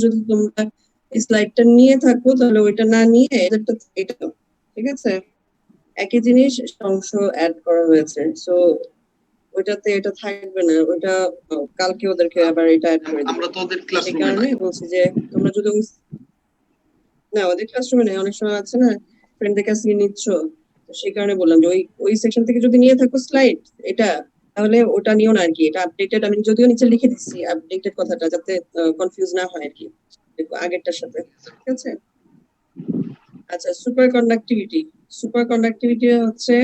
যদি তোমরা স্লাইডটা নিয়ে থাকো তাহলে ওইটা না নিয়ে এটা ঠিক আছে, একই জিনিস অংশ অ্যাড করা হয়েছে। সো ওইটাতে এটা থাকবে না, ওইটা কালকে ওদেরকে আবার এটা অ্যাড করে দিই। আমরা তো ওদের ক্লাসরুমে কারণে বলছি যে তোমরা যদি না ওদের ক্লাসরুমে নেই, অনেক সময় আছে না ফ্রেন্ডদের কাছে নিচ্ছ, তো সেই কারণে বললাম যে ওই সেকশন থেকে যদি নিয়ে থাকো স্লাইড এটা, তাহলে ওটা নিও না আর কি। এটা আপডেটেড, আমি যদিও নিচে লিখে দিচ্ছি আপডেটেড কথাটা, যাতে কনফিউজ না হয় আর কি আগেরটার সাথে, ঠিক আছে? আচ্ছা, সুপার কন্ডাক্টিভিটি হচ্ছে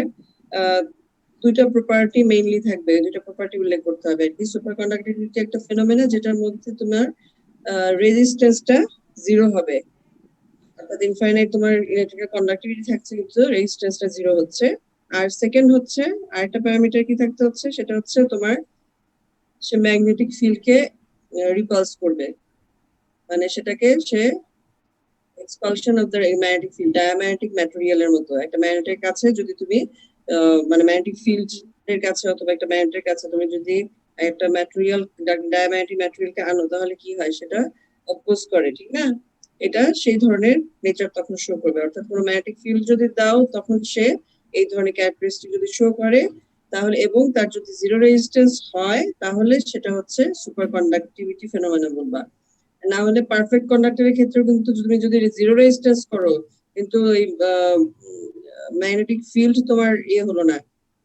দুইটা প্রপার্টি মেইনলি থাকবে, দুইটা প্রপার্টি উল্লেখ করতে হবে আর কি। সুপার কন্ডাক্টিভিটি একটা ফেনোমেনা যেটার মধ্যে তোমার রেজিস্ট্যান্সটা জিরো হবে, অর্থাৎ ইনফাইনাইট তোমার ইলেকট্রিক্যাল কন্ডাক্টিভিটি থাকছে কিন্তু রেজিস্ট্যান্সটা জিরো হচ্ছে। আর সেকেন্ড হচ্ছে আরেকটা প্যারামিটার কি থাকতে হচ্ছে, সেটা হচ্ছে তোমার সে ম্যাগনেটিক ফিল্ডকে রিপালস করবে, মানে সেটাকে সে expulsion of the magnetic field, diamagnetic ম্যাটেরিয়ালের মতো একটা ম্যাগনেটের কাছে যদি তুমি মানে ম্যাগনেটিক ফিল্ড এর কাছে অথবা একটা ম্যাগনেটের কাছে তুমি যদি একটা ম্যাটেরিয়াল ডায়াম্যাগনেটিক ম্যাটেরিয়ালকে আনো, তাহলে কি হয়, সেটা অপোজ করে, ঠিক না? এটা সেই ধরনের নেচার তখন শো করবে, অর্থাৎ কোনো ম্যাগনেটিক ফিল্ড যদি দাও তখন সে এই ধরনের ক্যারেক্টারিস্টিক যদি শো করে, তাহলে এবং তার যদি জিরো রেজিস্ট্যান্স হয় তাহলে সেটা হচ্ছে সুপার কন্ডাক্টিভিটি ফেনোমেনা বলবা। না হলে পারফেক্ট কন্ডাক্টরের ক্ষেত্রে কিন্তু তুমি যদি জিরো রেজিস্ট্যান্স করো কিন্তু এই ম্যাগনেটিক ফিল্ড তোমার হলো না,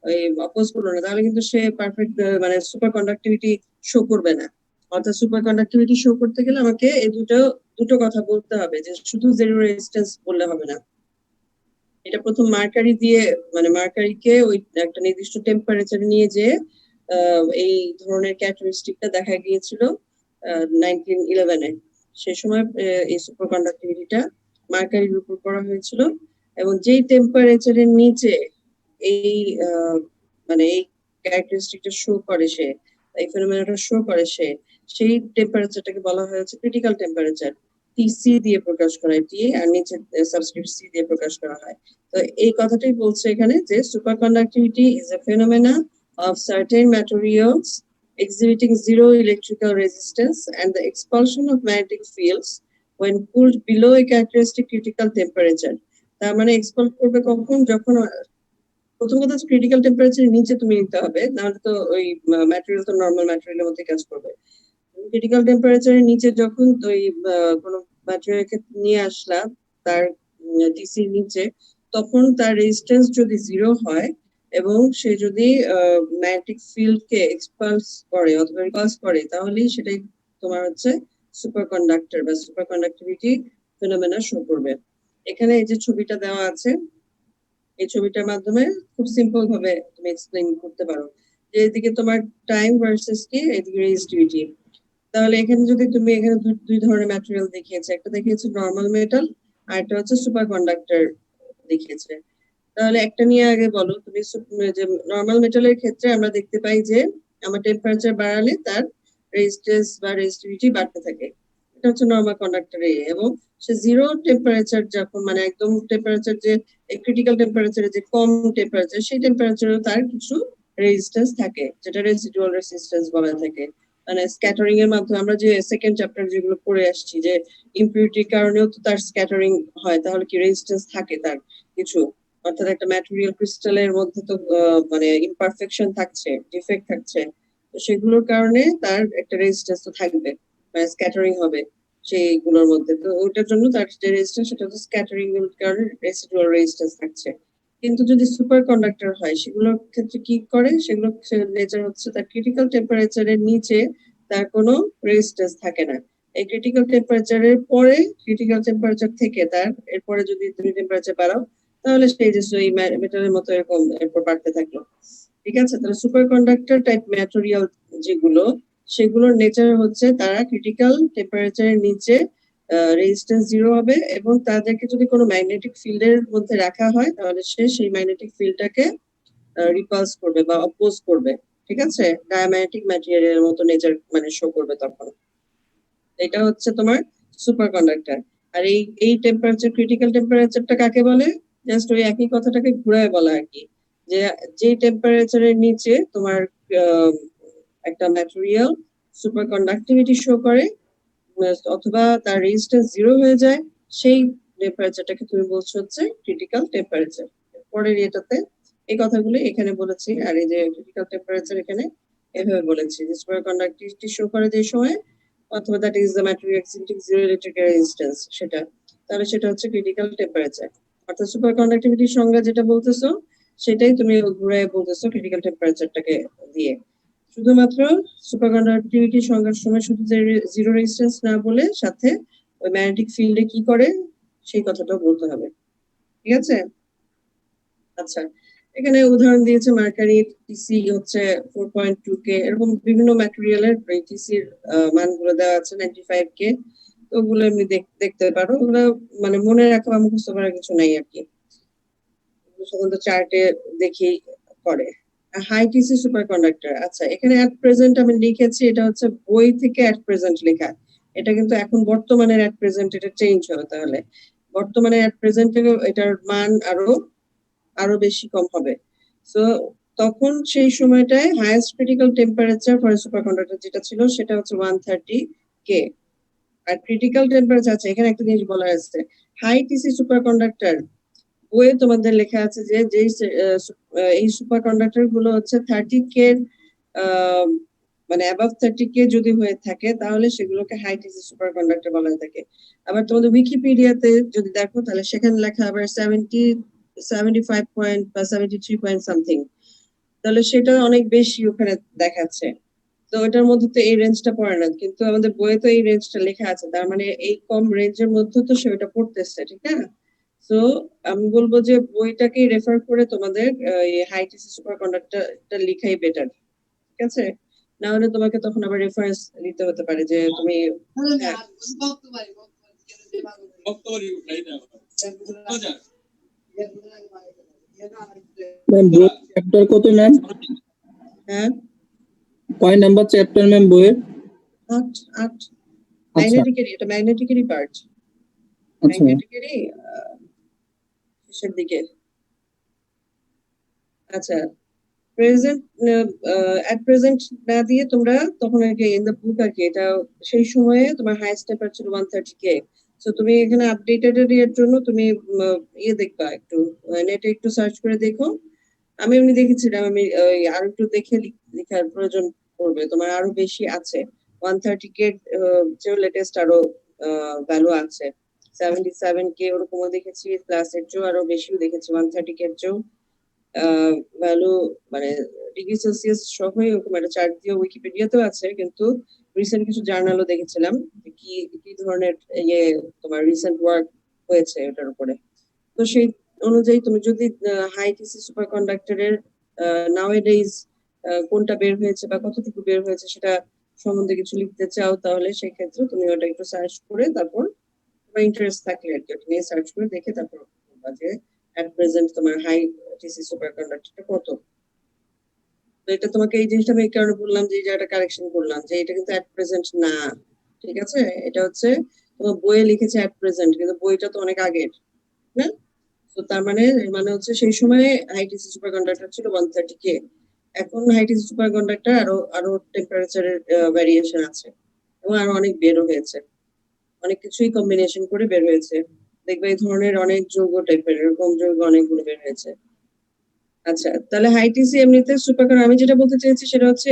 ওই অপোজ করলো না, তাহলে কিন্তু সে পারফেক্ট মানে সুপার কন্ডাক্টিভিটি শো করবে না। অর্থাৎ সুপার কন্ডাক্টিভিটি শো করতে গেলে আমাকে এই দুটো কথা বলতে হবে, যে শুধু জিরো রেজিস্ট্যান্স বললে হবে না। এটা প্রথম মার্কারি দিয়ে, মানে মার্কারিকে ওই একটা নির্দিষ্ট টেম্পারেচার নিয়ে যে এই ধরনের ক্যারেক্টারিস্টিকটা দেখা গিয়েছিল 1911-এ। সেই সময় এই সুপার কন্ডাক্টিভিটিটা মার্কারির উপর করা হয়েছিল, এবং যেই টেম্পারেচারের নিচে এই মানে এই ক্যারেক্টারিস্টিকটা শো করে সে, এই ফেনোমেনাটা শো করে সে, সেই টেম্পারেচারটাকে বলা হয়েছে ক্রিটিক্যাল টেম্পারেচার। টিসি দিয়ে প্রকাশ করা হয়, টি আর নিচে সাবস্ক্রিপ্ট সি দিয়ে প্রকাশ করা হয়। তো এই কথাটাই বলছে এখানে যে super conductivity is a phenomena of certain materials exhibiting zero electrical resistance and the expulsion of magnetic fields when cooled below a characteristic critical temperature. তার মানে এক্সপাল করবে কখন, যখন প্রথম কথা হচ্ছে ক্রিটিক্যাল টেম্পারেচারের নিচে তুমি নিতে হবে, নাহলে তো ওই ম্যাটেরিয়াল তো নরমাল ম্যাটেরিয়ালের মধ্যে কাজ করবে। ক্রিটিক্যাল টেম্পারেচারের নিচে যখন ওই কোনো ম্যাটেরিয়ালকে নিয়ে আসলা তার টিসির নিচে, তখন তার রেজিস্ট্যান্স যদি জিরো হয় এবং সে যদি ম্যাগনেটিক ফিল্ডকে এক্সপালস করে অথবা রিপালস করে, তাহলেই সেটাই তোমার হচ্ছে সুপার কন্ডাক্টর বা সুপার কন্ডাক্টিভিটি ফেনোমেনা শো করবে। এখানে এই যে ছবিটা দেওয়া আছে, এই ছবিটার মাধ্যমে খুব সিম্পল ভাবে তুমি এক্সপ্লেইন করতে পারো যে এদিকে তোমার টাইম ভার্সেস কি, এদিকে রেজিস্টিভিটি। তাহলে এখানে যদি তুমি এখানে দুই ধরনের ম্যাটেরিয়াল দেখিয়েছে, একটা দেখিয়েছে নরমাল মেটাল আর একটা হচ্ছে সুপার কন্ডাক্টর দেখিয়েছে। তাহলে একটা নিয়ে আগে বলো তুমি। যে নরমাল মেটালের ক্ষেত্রে আমরা দেখতে পাই যে আমার টেম্পারেচার বাড়ালে তার রেজিস্ট্যান্স বা রেজিস্টিভিটি বাড়তে থাকে, এটা হচ্ছে নরমাল কন্ডাক্টরে। এবং সে জিরো টেম্পারেচার যখন, মানে একদম টেম্পারেচার যে ক্রিটিক্যাল টেম্পারেচারে যে কম টেম্পারেচার, সেই টেম্পারেচারে তার কিছু রেজিস্ট্যান্স থাকে, যেটা রেসিডুয়াল রেজিস্ট্যান্স বলা থাকে। মানে স্ক্যাটারিং এর মাধ্যমে আমরা যে সেকেন্ড চ্যাপ্টার যেগুলো পড়ে আসছি যে ইমপিউরিটির কারণেও তো তার স্ক্যাটারিং হয়, তাহলে কি রেজিস্ট্যান্স থাকে তার কিছু, অর্থাৎ একটা ম্যাটেরিয়াল ক্রিস্টালের মধ্যে তো মানে ইমপারফেকশন থাকছে, ডিফেক্ট থাকছে, তো সেগুলোর কারণে তার একটা রেজিস্ট্যান্স তো থাকবে, মানে স্ক্যাটারিং হবে সেইগুলোর মধ্যে। তো ওটার জন্য তার যে রেজিস্ট্যান্স সেটা হচ্ছে স্ক্যাটারিং এর কারণে রেসিডুয়াল রেজিস্ট্যান্স থাকছে। কিন্তু যদি সুপার কন্ডাক্টর হয় সেগুলোর ক্ষেত্রে কি করে, সেগুলো নেচার হচ্ছে তার ক্রিটিক্যাল টেম্পারেচারের নিচে তার কোনো রেজিস্ট্যান্স থাকে না। এই ক্রিটিক্যাল টেম্পারেচারের পরে, ক্রিটিক্যাল টেম্পারেচার থেকে তার এরপরে যদি তুমি টেম্পারেচার বাড়াও, তাহলে সেই যে ওই মেটালের মতো এরকম এরপর বাড়তে থাকলো। ঠিক আছে, তাহলে সুপার কন্ডাক্টর টাইপ ম্যাটেরিয়াল যেগুলো, সেগুলোর নেচার হচ্ছে তারা ক্রিটিক্যাল টেম্পারেচারের নিচে রেজিস্ট্যান্স জিরো হবে, এবং তাদেরকে যদি কোনো ম্যাগনেটিক ফিল্ডের মধ্যে রাখা হয় তাহলে সে সেই ম্যাগনেটিক ফিল্ডটাকে রিপালস করবে বা অপোজ করবে। ঠিক আছে, ডায়াম্যাগনেটিক ম্যাটেরিয়ালের মতো নেচার মানে শো করবে তখন। এটা হচ্ছে তোমার সুপার কন্ডাক্টর। আর এই টেম্পারেচার, ক্রিটিক্যাল টেম্পারেচারটা কাকে বলে, জাস্ট ওই একই কথাটাকে ঘুরায় বলা আর কি, যে যে টেম্পারেচারের নিচে তোমার একটা ম্যাটেরিয়াল সুপার কন্ডাক্টিভিটি শো করে, অথবা তার রেজিস্ট্যান্স 0 হয়ে যায়, সেই টেম্পারেচারটাকে তুমি বলছো হচ্ছে ক্রিটিক্যাল টেম্পারেচার। পরের এটাতে এই কথাগুলো এখানে বলেছি, আর এই যে ক্রিটিক্যাল টেম্পারেচার এখানে এভাবে বলেছি যে সুপার কন্ডাক্টিভিটি শো করে যে সময়, অথবা that is the material existing 0 electrical resistance, সেটা তাহলে সেটা হচ্ছে ক্রিটিক্যাল টেম্পারেচার। অর্থাৎ সুপার কন্ডাক্টিভিটির সংজ্ঞা যেটা বলতেছো সেটাই তুমি ঘুরে বলতেছো ক্রিটিক্যাল টেম্পারেচারটাকে দিয়ে। শুধুমাত্র সুপার কন্ডাক্টিভিটি সংজ্ঞার সময় শুধু যে 0 রেজিস্ট্যান্স না বলে সাথে ওই ম্যাগনেটিক ফিল্ডে কি করে সেই কথাটাও বলতে হবে, ঠিক আছে? আচ্ছা, এখানে উদাহরণ দিয়েছে মার্কারি টিসি হচ্ছে 4.2K, এরকম বিভিন্ন ম্যাটেরিয়ালের টিসির মানগুলো দেওয়া আছে 95K। তো ওগুলো এমনি দেখতে পারো, ওগুলো মানে মনে রাখা বা মুখস্থ করার কিছু নাই আর কি, সাধারণত চার্টে দেখেই করে। হাই টিসি সুপার কন্ডাক্টর, আচ্ছা এখানে অ্যাট প্রেজেন্ট আমি লিখেছি, এটা হচ্ছে বই থেকে অ্যাট প্রেজেন্ট লেখা, এটা কিন্তু এখন বর্তমানের অ্যাট প্রেজেন্ট এটা চেঞ্জ হবে, তাহলে বর্তমানে অ্যাট প্রেজেন্ট এটার মান আরো বেশি কম হবে। সো তখন সেই সময়টায় highest critical temperature for super conductor যেটা ছিল সেটা হচ্ছে 130K। আর ক্রিটিক্যাল টেম্পারেচার আছে, এখানে একটা জিনিস বলা আছে, হাই টিসি সুপার কন্ডাক্টর বইয়ে তোমাদের লেখা আছে যে এই সুপার কন্ডাক্টর গুলো হচ্ছে 30K মানে অ্যাবাভ 30K যদি হয়ে থাকে তাহলে সেগুলোকে হাই টিসি সুপার কন্ডাক্টর বলা হয়ে থাকে। আবার তোমাদের উইকিপিডিয়াতে যদি দেখো তাহলে সেখানে লেখা আবার 75 পয়েন্ট বা 73 পয়েন্ট সামথিং, তাহলে সেটা অনেক বেশি ওখানে দেখাচ্ছে। তো ওটার মধ্যে তো এই রেঞ্জটা পড়ে না, কিন্তু আমাদের বইয়ে তো এই রেঞ্জটা লেখা আছে, তার মানে এই কম রেঞ্জের মধ্যে তো সে ওটা পড়তেছে, ঠিক না? তো আমি বলবো যে বইটাকে রেফার করে তোমাদের হাই টিসি সুপার কন্ডাক্টরটা লেখাই বেটার, ঠিক আছে? না হলে তোমাকে তখন আবার রেফারেন্স দিতে হতে পারে যে তুমি ম্যাম বই চ্যাপ্টার কত ম্যাম? হ্যাঁ, কয় নাম্বার চ্যাপ্টার ম্যাম বইয়ের? 8 ম্যাগনেটিকেরই, এটা ম্যাগনেটিকেরই পার্ট, আচ্ছা ম্যাগনেটিকেরই শেষের দিকে। আচ্ছা, প্রেজেন্ট এট প্রেজেন্ট না দিয়ে তোমরা তখন আর কি ইন দ্য বুক আর কি, এটা সেই সময়ে তোমার হাইয়েস্ট টেম্পারেচার 130K। সো তুমি এখানে আপডেটেড এর জন্য তুমি ইয়ে দেখবা, একটু নেটে একটু সার্চ করে দেখো। আমি এমনি দেখেছিলাম, আমি আরো একটু দেখে লেখার প্রয়োজন পড়বে, তোমার আরো বেশি আছে 130K যে লেটেস্ট আরো ভ্যালু আছে 77K ওরকমও দেখেছি, প্লাস এর চেয়েও আরো বেশিও দেখেছি 130K এর চেয়েও ভ্যালু, মানে ডিগ্রি সেলসিয়াস সহ এরকম একটা চার্ট দিয়ে উইকিপিডিয়াতেও আছে, কিন্তু রিসেন্ট কিছু জার্নালও দেখেছিলাম কি কি ধরনের ইয়ে তোমার রিসেন্ট ওয়ার্ক হয়েছে এটার উপরে। তো সেই অনুযায়ী তুমি যদি হাই টিসি সুপার কন্ডাক্টরের নাওএডেজ কোনটা বের হয়েছে বা কতটুকু বের হয়েছে সেটা সম্বন্ধে কিছু লিখতে চাও, তাহলে সেই ক্ষেত্রে তুমি ওটা একটু সার্চ করে তারপর তোমার ইন্টারেস্ট থাকলে আর কি ওটা নিয়ে সার্চ করে দেখে তারপর বলবা যে এট প্রেজেন্ট তোমার হাই টিসি সুপার কন্ডাক্টরটা কত। তো এটা তোমাকে এই জিনিসটা আমি এই কারণে বললাম যে এই জায়গাটা কারেকশন করলাম যে এটা কিন্তু এট প্রেজেন্ট না, ঠিক আছে? এটা হচ্ছে তোমার বইয়ে লিখেছে এট প্রেজেন্ট, কিন্তু বইটা তো অনেক আগের, না? তো তার মানে হচ্ছে সেই সময় হাইটিসি সুপার কন্ডাক্টর ছিল 130K, এখন হাইটিসি সুপার কন্ডাক্টর আরো আরো টেম্পারেচারের ভ্যারিয়েশন আছে এবং আরো অনেক বেরো হয়েছে, অনেক কিছুই কম্বিনেশন করে বের হয়েছে। দেখবে এই ধরনের অনেক যৌগ টাইপের এরকম যৌগ অনেকগুলো বের হয়েছে। আচ্ছা, তাহলে হাইটিসি এমনিতে সুপার আমি যেটা বলতে চাইছি সেটা হচ্ছে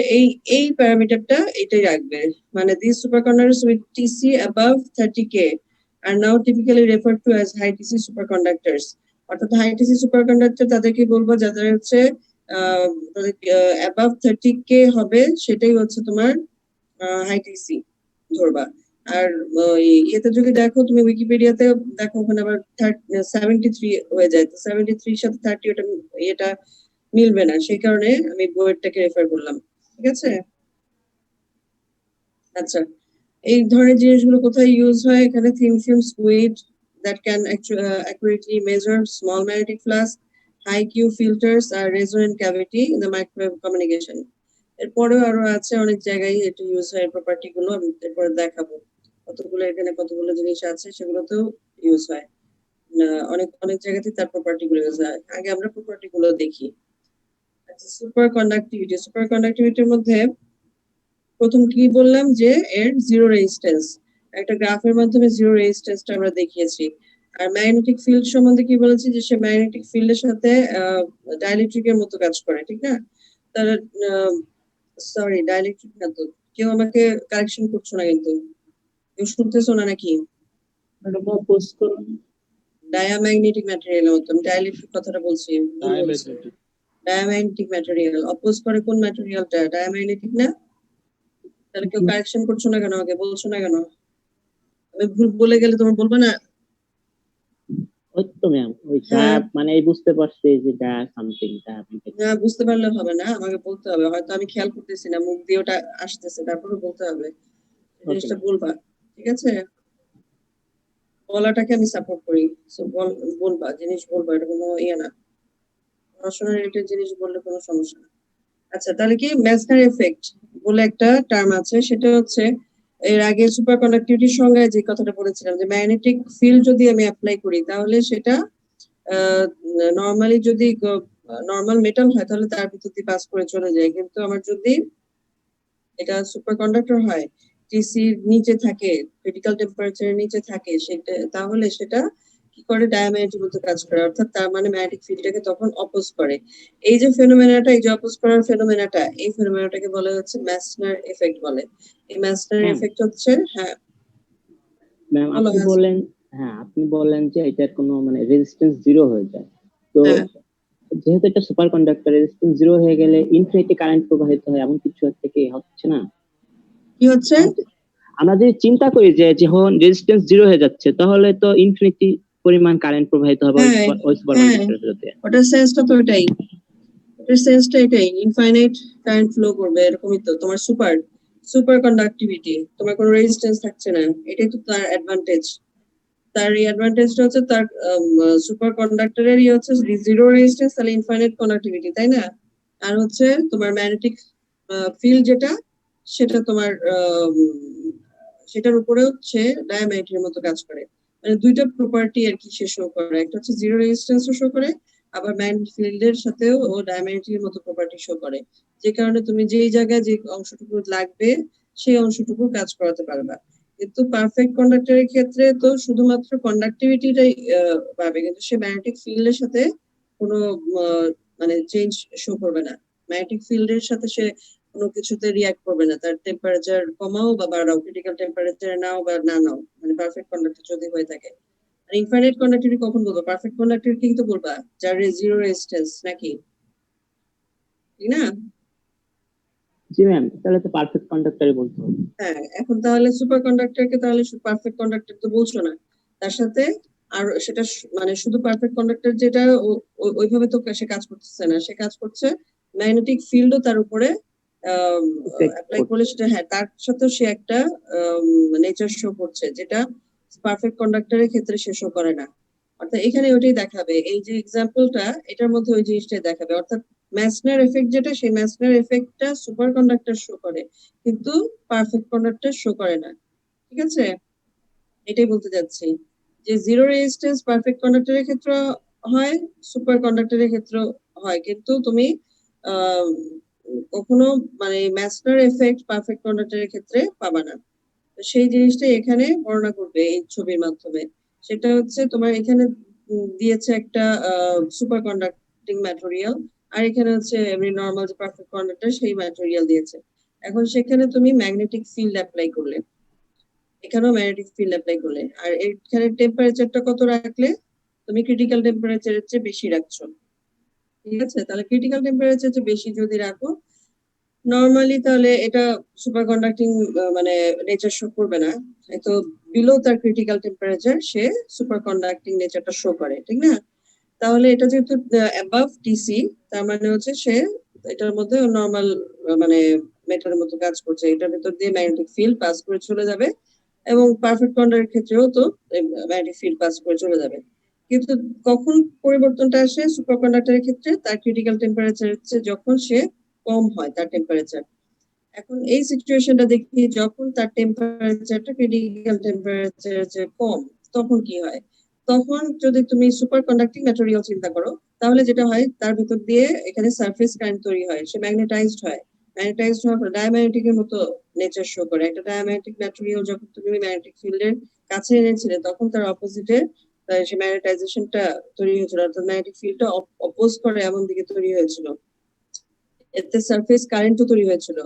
এই প্যারামিটারটা এটাই রাখবে, মানে this superconductors with Tc above 30K are now typically refer to as high Tc superconductors. অর্থাৎ হাই টিসি সুপার কন্ডাক্টর তাদেরকে বলবো যাদের হচ্ছে তাদের অ্যাবাভ 30K হবে, সেটাই হচ্ছে তোমার হাই টিসি ধরবা। আর ইয়েতে যদি দেখো তুমি উইকিপিডিয়াতে দেখো ওখানে আবার 73 হয়ে যায়, তো 73 সাথে 30 ওটা এটা মিলবে না, সেই কারণে আমি বইয়েরটাকে রেফার করলাম, ঠিক আছে? আচ্ছা, এই ধরনের জিনিসগুলো কোথায় ইউজ হয়? এখানে thin film fluid that can accurately measure small magnetic flux, high Q filters আর resonant cavity in the microwave communication। এরপরেও আরো আছে অনেক জায়গায় এটা ইউজ হয়, প্রপার্টি গুলো আমি এরপরে দেখাবো, কতগুলো এখানে কতগুলো জিনিস আছে সেগুলোতেও ইউজ হয়। অনেক অনেক জায়গাতে তার প্রপার্টি গুলো ইউজ হয়, আগে আমরা প্রপার্টি গুলো দেখি। আচ্ছা, সুপার কন্ডাক্টিভিটির মধ্যে প্রথম কি বললাম যে এর 0 রেজিস্ট্যান্স, একটা গ্রাফের মাধ্যমে জিরো রেজিস্ট্যান্সটা আমরা দেখিয়েছি। আর ম্যাগনেটিক ফিল্ড সম্বন্ধে কি বলেছি যে সে ম্যাগনেটিক ফিল্ডের সাথে ডাইইলেকট্রিকের মতো কাজ করে, ঠিক না? তার সরি ডাইইলেকট্রিক না তো, কেউ আমাকে কারেকশন করছো না কিন্তু, কেউ শুনতেছো না নাকি? ম্যাডাম অপোজ করুন। ডায়াম্যাগনেটিক ম্যাটেরিয়ালের মতো, আমি ডাইইলেকট্রিক কথাটা বলছি, ভুল বলছি। ডায়াম্যাগনেটিক ম্যাটেরিয়াল অপোজ করে কোন ম্যাটেরিয়ালটা? ডায়াম্যাগনেটিক না? তাহলে কেউ কারেকশন করছো না কেন, আমাকে বলছো না কেন? আমি ভুল বলে গেলে তোমার বলবে না? ওই তো ম্যাম, ওই হ্যাঁ। মানে এই বুঝতে পারছি যে সামথিং না, বুঝতে পারলে হবে না, আমাকে বলতে হবে। হয়তো আমি খেয়াল করতেছি না, মুখ দিয়ে ওটা আসতেছে, তারপরে বলতে হবে। জিনিসটা বলবা, ঠিক আছে? বলাটাকে আমি সাপোর্ট করি। সো বলবা, জিনিস বলবা, এটা কোনো ইয়ে না। পড়াশোনার রিলেটেড জিনিস বললে কোনো সমস্যা না। আচ্ছা, তাহলে কি ম্যাজনার এফেক্ট বলে একটা টার্ম আছে, সেটা হচ্ছে এর আগে সুপার কন্ডাক্টিভিটির সংজ্ঞায় যে কথাটা বলেছিলাম যে ম্যাগনেটিক ফিল্ড যদি আমি অ্যাপ্লাই করি তাহলে সেটা নরমালি যদি নরমাল মেটাল হয় তাহলে তার ভিতর দিয়ে পাস করে চলে যায়, কিন্তু আমার যদি এটা সুপার কন্ডাক্টর হয়, টিসির নিচে থাকে, ক্রিটিক্যাল টেম্পারেচারের নিচে থাকে, সেটা তাহলে সেটা কি করে ডায়াম্যাগনেটিক মতো কাজ করে, অর্থাৎ তার মানে ম্যাগনেটিক ফিল্ডটাকে তখন অপোজ করে। এই যে ফেনোমেনাটা, এই যে অপোজ করার ফেনোমেনাটা, এই ফেনোমেনাটাকে বলা হচ্ছে ম্যাসনার এফেক্ট বলে। এই ম্যাসনার এফেক্ট হচ্ছে, হ্যাঁ ম্যাম বলো। আপনি বলেন, হ্যাঁ আপনি বলেন যে এটার কোনো মানে রেজিস্ট্যান্স জিরো হয়ে যায়, তো হ্যাঁ, যেহেতু এটা সুপার কন্ডাক্টর, রেজিস্ট্যান্স জিরো হয়ে গেলে ইনফিনিটি কারেন্ট প্রবাহিত হয়, এমন কিছু একটা কি হচ্ছে না? কি হচ্ছে? আমরা যদি চিন্তা করি যে যখন রেজিস্ট্যান্স জিরো হয়ে যাচ্ছে তাহলে তো ইনফিনিটি পরিমাণ কারেন্ট প্রবাহিত হবে হ্যাঁ, ওই সুপার হ্যাঁ, কন্ডাক্টরের ভিতরে। ওটার সেন্সটা তো এটাই, ওটার সেন্সটা এটাই, ইনফাইনাইট কারেন্ট ফ্লো করবে, এরকমই তো তোমার সুপার সুপার কন্ডাক্টিভিটি, তোমার কোনো রেজিস্ট্যান্স থাকছে না, এটাই তো তার অ্যাডভান্টেজ। তার এই অ্যাডভান্টেজটা হচ্ছে তার সুপার কন্ডাক্টরেরই হচ্ছে জিরো রেজিস্ট্যান্স, তাহলে ইনফাইনাইট কন্ডাক্টিভিটি, তাই না? আর হচ্ছে তোমার ম্যাগনেটিক ফিল্ড যেটা, সেটা তোমার সেটার উপরে হচ্ছে ডায়াম্যাগনেটের মতো কাজ করে। মানে দুইটা প্রপার্টি আর কি সে শো করে, একটা হচ্ছে জিরো রেজিস্ট্যান্সও শো করে, আবার ম্যাগনেটিক ফিল্ডের সাথেও ও ডায়াম্যাগনেটের মতো প্রপার্টি শো করে, যে কারণে তুমি যেই জায়গায় যে অংশটুকু লাগবে সেই অংশটুকু কাজ করাতে পারবা। কিন্তু পারফেক্ট কন্ডাক্টরের ক্ষেত্রে তো শুধুমাত্র কন্ডাক্টিভিটিটাই পাবে, কিন্তু সে ম্যাগনেটিক ফিল্ডের সাথে কোনো মানে চেঞ্জ শো করবে না। ম্যাগনেটিক ফিল্ডের সাথে সে কোনো কিছুতে রিয়াক্ট করবে না, তার টেম্পারেচার কমাও বা বাড়াও, ক্রিটিক্যাল টেম্পারেচার নাও বা না নাও, মানে পারফেক্ট কন্ডাক্টর যদি হয়ে থাকে। আর ইনফাইনাইট কন্ডাক্টিভিটি কখন বলবো? পারফেক্ট কন্ডাক্টর কিন্তু বলবা যার জিরো রেজিস্ট্যান্স, নাকি? ঠিক না? জি ম্যাম, তাহলে তো পারফেক্ট কন্ডাক্টরই বলতে হবে। হ্যাঁ, এখন তাহলে সুপার কন্ডাক্টরকে তাহলে পারফেক্ট কন্ডাক্টর তো বলছো না, তার সাথে আর সেটা মানে শুধু পারফেক্ট কন্ডাক্টর যেটা ওইভাবে তো সে কাজ করতেছে না, সে কাজ করছে ম্যাগনেটিক ফিল্ডও তার উপরে অ্যাপ্লাই করলে সেটা, হ্যাঁ তার সাথে সে একটা নেচার শো করছে, যেটা পারফেক্ট কন্ডাক্টরের ক্ষেত্রে সে শো করে না। অর্থাৎ এখানে ওইটাই দেখাবে, এই যে এক্সাম্পলটা এটার মধ্যে ওই জিনিসটাই দেখাবে, অর্থাৎ ম্যাসনার এফেক্ট যেটা, সেই ম্যাসনার এফেক্টটা সুপার কন্ডাক্টর শো করে, কিন্তু পারফেক্ট কন্ডাক্টর শো করে না। ঠিক আছে, এটাই বলতে যাচ্ছি যে জিরো রেজিস্ট্যান্স পারফেক্ট কন্ডাক্টরের ক্ষেত্রে হয়, সুপার কন্ডাক্টরের ক্ষেত্রে হয়, কিন্তু তুমি আহ, কখনো মানে ম্যাসনার এফেক্ট পারফেক্ট কন্ডাক্টরের ক্ষেত্রে পাবা না। তো সেই জিনিসটাই এখানে বর্ণনা করবে এই ছবির মাধ্যমে। সেটা হচ্ছে তোমার এখানে দিয়েছে একটা সুপার কন্ডাক্টিং ম্যাটেরিয়াল, আর এখানে হচ্ছে এমনি নর্মাল যে পারফেক্ট কন্ডাক্টর সেই ম্যাটেরিয়াল দিয়েছে। এখন সেখানে তুমি ম্যাগনেটিক ফিল্ড অ্যাপ্লাই করলে, এখানেও ম্যাগনেটিক ফিল্ড অ্যাপ্লাই করলে, আর এখানে টেম্পারেচারটা কত রাখলে? তুমি ক্রিটিক্যাল টেম্পারেচারের চেয়ে বেশি রাখছো, ঠিক আছে? তাহলে ক্রিটিক্যাল টেম্পারেচার চেয়ে বেশি যদি রাখো নরমালি, তাহলে এটা সুপার কন্ডাক্টিং মানে নেচার শো করবে না। তো বিলো তার ক্রিটিক্যাল টেম্পারেচার সে সুপার কন্ডাক্টিং নেচারটা শো করে, ঠিক না? তাহলে এটা যেহেতু অ্যাবাভ টিসি, তার মানে হচ্ছে সে এটার মধ্যে নরমাল মানে মেটারের মতো কাজ করছে, এটার ভিতর দিয়ে ম্যাগনেটিক ফিল্ড পাস করে চলে যাবে, এবং পারফেক্ট কন্ডাক্টরের ক্ষেত্রেও তো ম্যাগনেটিক ফিল্ড পাস করে চলে যাবে। কিন্তু কখন পরিবর্তনটা আসে সুপার কন্ডাক্টরের ক্ষেত্রে? তার ক্রিটিক্যাল টেম্পারেচার হচ্ছে যখন সে কম হয় তার টেম্পারেচার। এখন এই সিচুয়েশনটা দেখি, যখন তার টেম্পারেচারটা ক্রিটিক্যাল টেম্পারেচার চেয়ে কম, তখন কি হয়? তখন যদি তুমি সুপার কন্ডাক্টিং ম্যাটেরিয়াল চিন্তা করো, তাহলে যেটা হয় তার ভিতর দিয়ে এখানে সারফেস কারেন্ট তৈরি হয়, সে ম্যাগনেটাইজড হয়। ম্যাগনেটাইজড হওয়ার পর ডায়াম্যাগনেটিকের মতো নেচার শো করে। একটা ডায়াম্যাগনেটিক ম্যাটেরিয়াল যখন তুমি ম্যাগনেটিক ফিল্ডের কাছে এনেছিলে তখন তার অপোজিটে সে ম্যাগনেটাইজেশনটা তৈরি হয়েছিল, অর্থাৎ ম্যাগনেটিক ফিল্ডটা অপোজ করে এমন দিকে তৈরি হয়েছিল। এতে সারফেস কারেন্টও তৈরি হয়েছিল।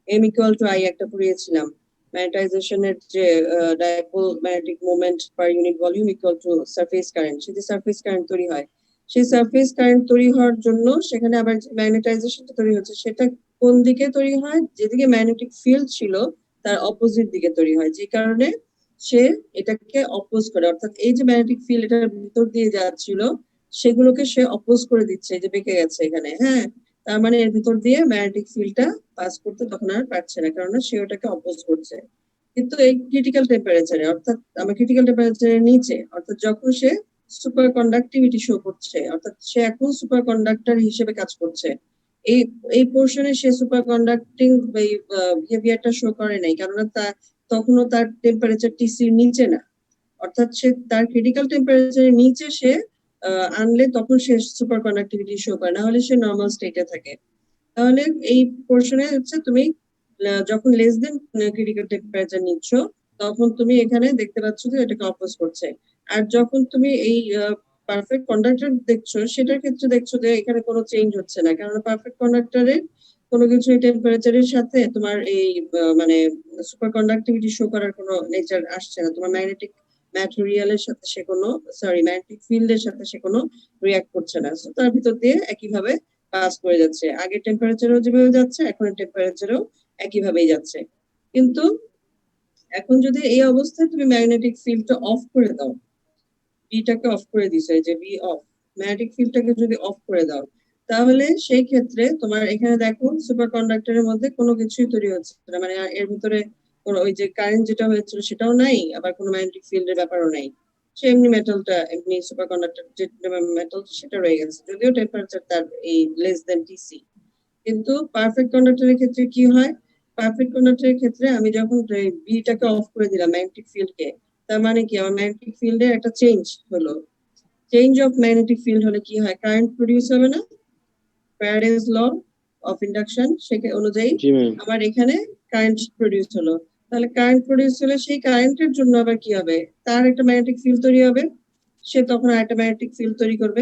এম ইকুয়াল টু আই একটা পড়িয়েছিলাম। ম্যাগনেটাইজেশনের যে dipole magnetic moment per unit volume equal to surface current, সেটি সারফেস কারেন্ট তৈরি হয়। সেই সারফেস কারেন্ট তৈরি হওয়ার জন্য সেখানে আবার ম্যাগনেটাইজেশনটা তৈরি হচ্ছে, সেটা কোন দিকে তৈরি হয়? যেদিকে ম্যাগনেটিক ফিল্ড ছিল তার অপোজিট দিকে তৈরি হয়, যে কারণে সে এটাকে অপোজ করে, অর্থাৎ এই যে ম্যাগনেটিক ফিল্ড এটার ভিতর দিয়ে যাচ্ছিল সেগুলোকে সে অপোজ করে দিচ্ছে, এই যে বেঁকে গেছে এখানে, হ্যাঁ। তার মানে এর ভিতর দিয়ে ম্যাগনেটিক ফিল্ডটা পাস করতে তখন আর পারছে না, কারণ সে ওটাকে অপোজ করছে। কিন্তু এই ক্রিটিক্যাল টেম্পারেচারে, অর্থাৎ আমার ক্রিটিক্যাল টেম্পারেচারের নিচে, অর্থাৎ যখন সে সুপার কন্ডাক্টিভিটি শো করছে, অর্থাৎ সে এখন সুপার কন্ডাক্টর হিসেবে কাজ করছে, এই এই পোর্শনে সে সুপার কন্ডাক্টিং বিহেভিয়ারটা শো করে নাই, কারণ তখনও তার টেম্পারেচার টিসির নিচে না, অর্থাৎ সে তার ক্রিটিক্যাল টেম্পারেচারের নিচে সে আনলে তখন সে সুপার কন্ডাক্টিভিটি শো করে, না হলে সে নর্মাল স্টেটে থাকে। তাহলে এই পোর্শনে হচ্ছে তুমি যখন লেস দেন ক্রিটিক্যাল টেম্পারেচার নিচ্ছ তখন তুমি এখানে দেখতে পাচ্ছ যে এটাকে অপোজ করছে। আর যখন তুমি এই পারফেক্ট কন্ডাক্টর দেখছো সেটার ক্ষেত্রে দেখছো যে এখানে কোনো চেঞ্জ হচ্ছে না, কারণ পারফেক্ট কন্ডাক্টরে কোনো কিছু টেম্পারেচারের সাথে তোমার এই মানে সুপার কন্ডাক্টিভিটি শো করার কোনো নেচার আসছে না, তোমার ম্যাগনেটিক ম্যাটেরিয়ালের সাথে সে কোনো ম্যাগনেটিক ফিল্ডের সাথে সে কোনো রিয়াক্ট করছে না, সো তার ভিতর দিয়ে একইভাবে পাস করে যাচ্ছে। আগের টেম্পারেচারও যেভাবে যাচ্ছে এখন টেম্পারেচারও একইভাবেই যাচ্ছে। কিন্তু এখন যদি এই অবস্থায় তুমি ম্যাগনেটিক ফিল্ডটা অফ করে দাও, বিটাকে অফ করে দিছো, এই যে বি অফ, ম্যাগনেটিক ফিল্ডটাকে যদি অফ করে দাও তাহলে সেই ক্ষেত্রে তোমার এখানে দেখো সুপার কন্ডাক্টরের মধ্যে কোনো কিছুই তৈরি হচ্ছে না, মানে এর ভিতরে কোনো ওই যে কারেন্ট যেটা হয়েছিল সেটাও নাই, আবার কোনো ম্যাগনেটিক ফিল্ডের ব্যাপারও নাই। সে এমনি মেটালটা, এমনি সুপার কন্ডাক্টর যে মেটাল সেটা রয়ে গেছে, যদিও টেম্পারেচার তার এই লেস দেন টিসি। কিন্তু পারফেক্ট কন্ডাক্টরের ক্ষেত্রে কি হয়? পারফেক্ট কন্ডাক্টরের ক্ষেত্রে আমি যখন বিটাকে অফ করে দিলাম ম্যাগনেটিক ফিল্ডকে, তার মানে কি আমার ম্যাগনেটিক ফিল্ডের একটা চেঞ্জ হলো। চেঞ্জ অফ ম্যাগনেটিক ফিল্ড হলে কি হয়? কারেন্ট প্রডিউস হবে না? ফ্যারাডেজ ল অফ ইন্ডাকশন সে অনুযায়ী জি ম্যাম। আমার এখানে কারেন্ট প্রডিউস হলো। তাহলে কারেন্ট প্রডিউস হলে সেই কারেন্টের জন্য আবার কি হবে? তার একটা ম্যাগনেটিক ফিল্ড তৈরি হবে, সে তখন একটা ম্যাগনেটিক ফিল্ড তৈরি করবে।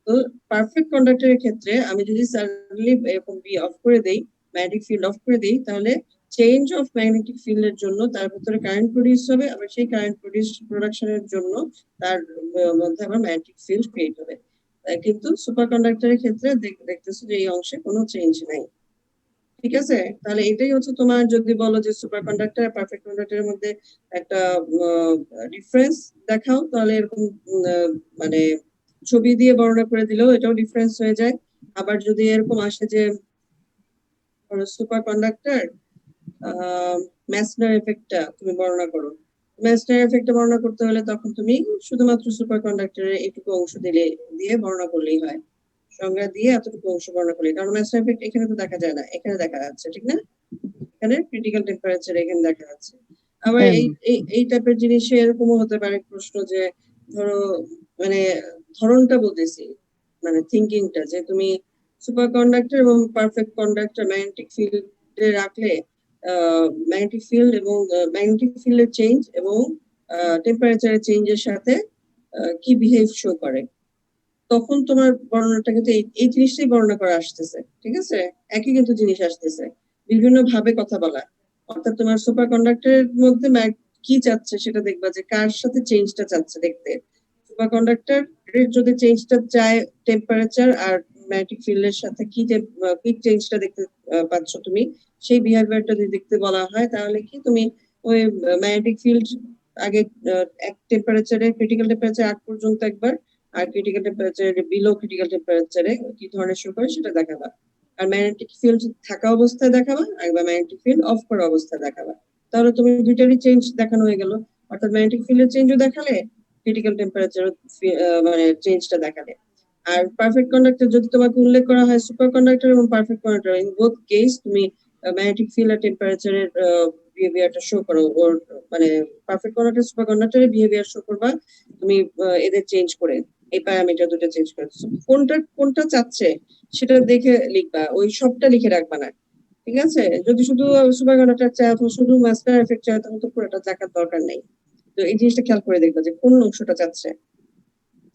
তো পারফেক্ট কন্ডাক্টরের ক্ষেত্রে আমি যদি সাডেনলি এরকম বি অফ করে দেই, ম্যাগনেটিক ফিল্ড অফ করে দেই, তাহলে চেঞ্জ অফ ম্যাগনেটিক ফিল্ডের জন্য তার ভিতরে কারেন্ট প্রডিউস হবে, আবার সেই কারেন্ট প্রোডাকশনের জন্য তার মধ্যে আবার ম্যাগনেটিক ফিল্ড ক্রিয়েট হবে। কিন্তু সুপার কন্ডাক্টরের ক্ষেত্রে দেখতেছো যে এই অংশে কোনো চেঞ্জ নাই। ঠিক আছে, তাহলে এটাই হচ্ছে তোমার, যদি বলো যে সুপার কন্ডাক্টর আর পারফেক্ট কন্ডাক্টরের মধ্যে একটা ডিফারেন্স দেখাও, তাহলে এরকম মানে ছবি দিয়ে বর্ণনা করে দিলেও এটাও ডিফারেন্স হয়ে যায়। আবার যদি এরকম আসে যে সুপার কন্ডাক্টর ম্যাসনার এফেক্টটা তুমি বর্ণনা করো, ম্যাসনার এফেক্টটা বর্ণনা করতে হলে তখন তুমি শুধুমাত্র সুপার কন্ডাক্টরের এইটুকু অংশ দিয়ে বর্ণনা করলেই হয়, সংজ্ঞা দিয়ে এতটুকু অংশ বর্ণনা করলে, কারণ ম্যাসনার এফেক্ট এখানে তো দেখা যায় না, এখানে দেখা যাচ্ছে, ঠিক না? এখানে ক্রিটিক্যাল টেম্পারেচার এখানে দেখা যাচ্ছে। আবার হ্যাঁ। এই টাইপের জিনিসে এরকমও হতে পারে প্রশ্ন যে ধরো মানে ধরনটা বলতেছি, মানে থিঙ্কিংটা, যে তুমি সুপার কন্ডাক্টর এবং পারফেক্ট কন্ডাক্টর ম্যাগনেটিক ফিল্ডে রাখলে ম্যাগনেটিক ফিল্ড এবং ম্যাগনেটিক ফিল্ডের চেঞ্জ এবং টেম্পারেচারের চেঞ্জের সাথে কি বিহেভ শো করে, তখন তোমার বর্ণনাটা কিন্তু এই জিনিসটাই বর্ণনা করা আসতেছে, ঠিক আছে? একই কিন্তু জিনিস আসতেছে, বিভিন্ন ভাবে কথা বলা, অর্থাৎ তোমার সুপার কন্ডাক্টরের মধ্যে কি চাচ্ছে সেটা দেখবা যে কার সাথে চেঞ্জটা চাচ্ছে দেখতে। সুপার কন্ডাক্টর যদি চেঞ্জটা চায় টেম্পারেচার আর ম্যাগনেটিক ফিল্ডের সাথে কি চেঞ্জটা দেখতে পাচ্ছ তুমি, সেই বিহেভিয়ারটা যদি দেখতে বলা হয় তাহলে কি তুমি ওই ম্যাগনেটিক ফিল্ড আগে এক টেম্পারেচারে ক্রিটিক্যাল টেম্পারেচার আগ পর্যন্ত একবার, আর ক্রিটিক্যাল টেম্পারেচার বিলো ক্রিটিক্যাল টেম্পারেচারে কি ধরনের শো করে সেটা দেখাবা, আর ম্যাগনেটিক ফিল্ড থাকা অবস্থায় দেখাবা আর ম্যাগনেটিক ফিল্ড অফ করা অবস্থায় দেখাবা। তাহলে তুমি দুইটারই চেঞ্জ দেখানো হয়ে গেল, অর্থাৎ ম্যাগনেটিক ফিল্ডের চেঞ্জও দেখালে, ক্রিটিক্যাল টেম্পারেচার মানে চেঞ্জটা দেখালে। আর পারফেক্ট কন্ডাক্টর যদি তোমাকে উল্লেখ করা হয় সুপার কন্ডাক্টর এবং perfect conductor, in both case তুমি ম্যাগনেটিক ফিল্ড আর টেম্পারেচারের বিহেভিয়ারটা শো করো, ওর মানে পারফেক্ট কন্ডাক্টর সুপার কন্ডাক্টরের বিহেভিয়ার শো করবা তুমি এদের চেঞ্জ করে, এই প্যারামিটার দুটো চেঞ্জ করে, কোনটা চাচ্ছে সেটা দেখে লিখবা, ওই সবটা লিখে রাখবা না, ঠিক আছে? যদি শুধু সুপার কন্ডাক্টর চায় অথবা শুধু মাস্টার এফেক্ট চায় তাহলে তো পুরোটা দেখার দরকার নেই। তো এই জিনিসটা খেয়াল করে দেখবা যে কোন অংশটা চাচ্ছে।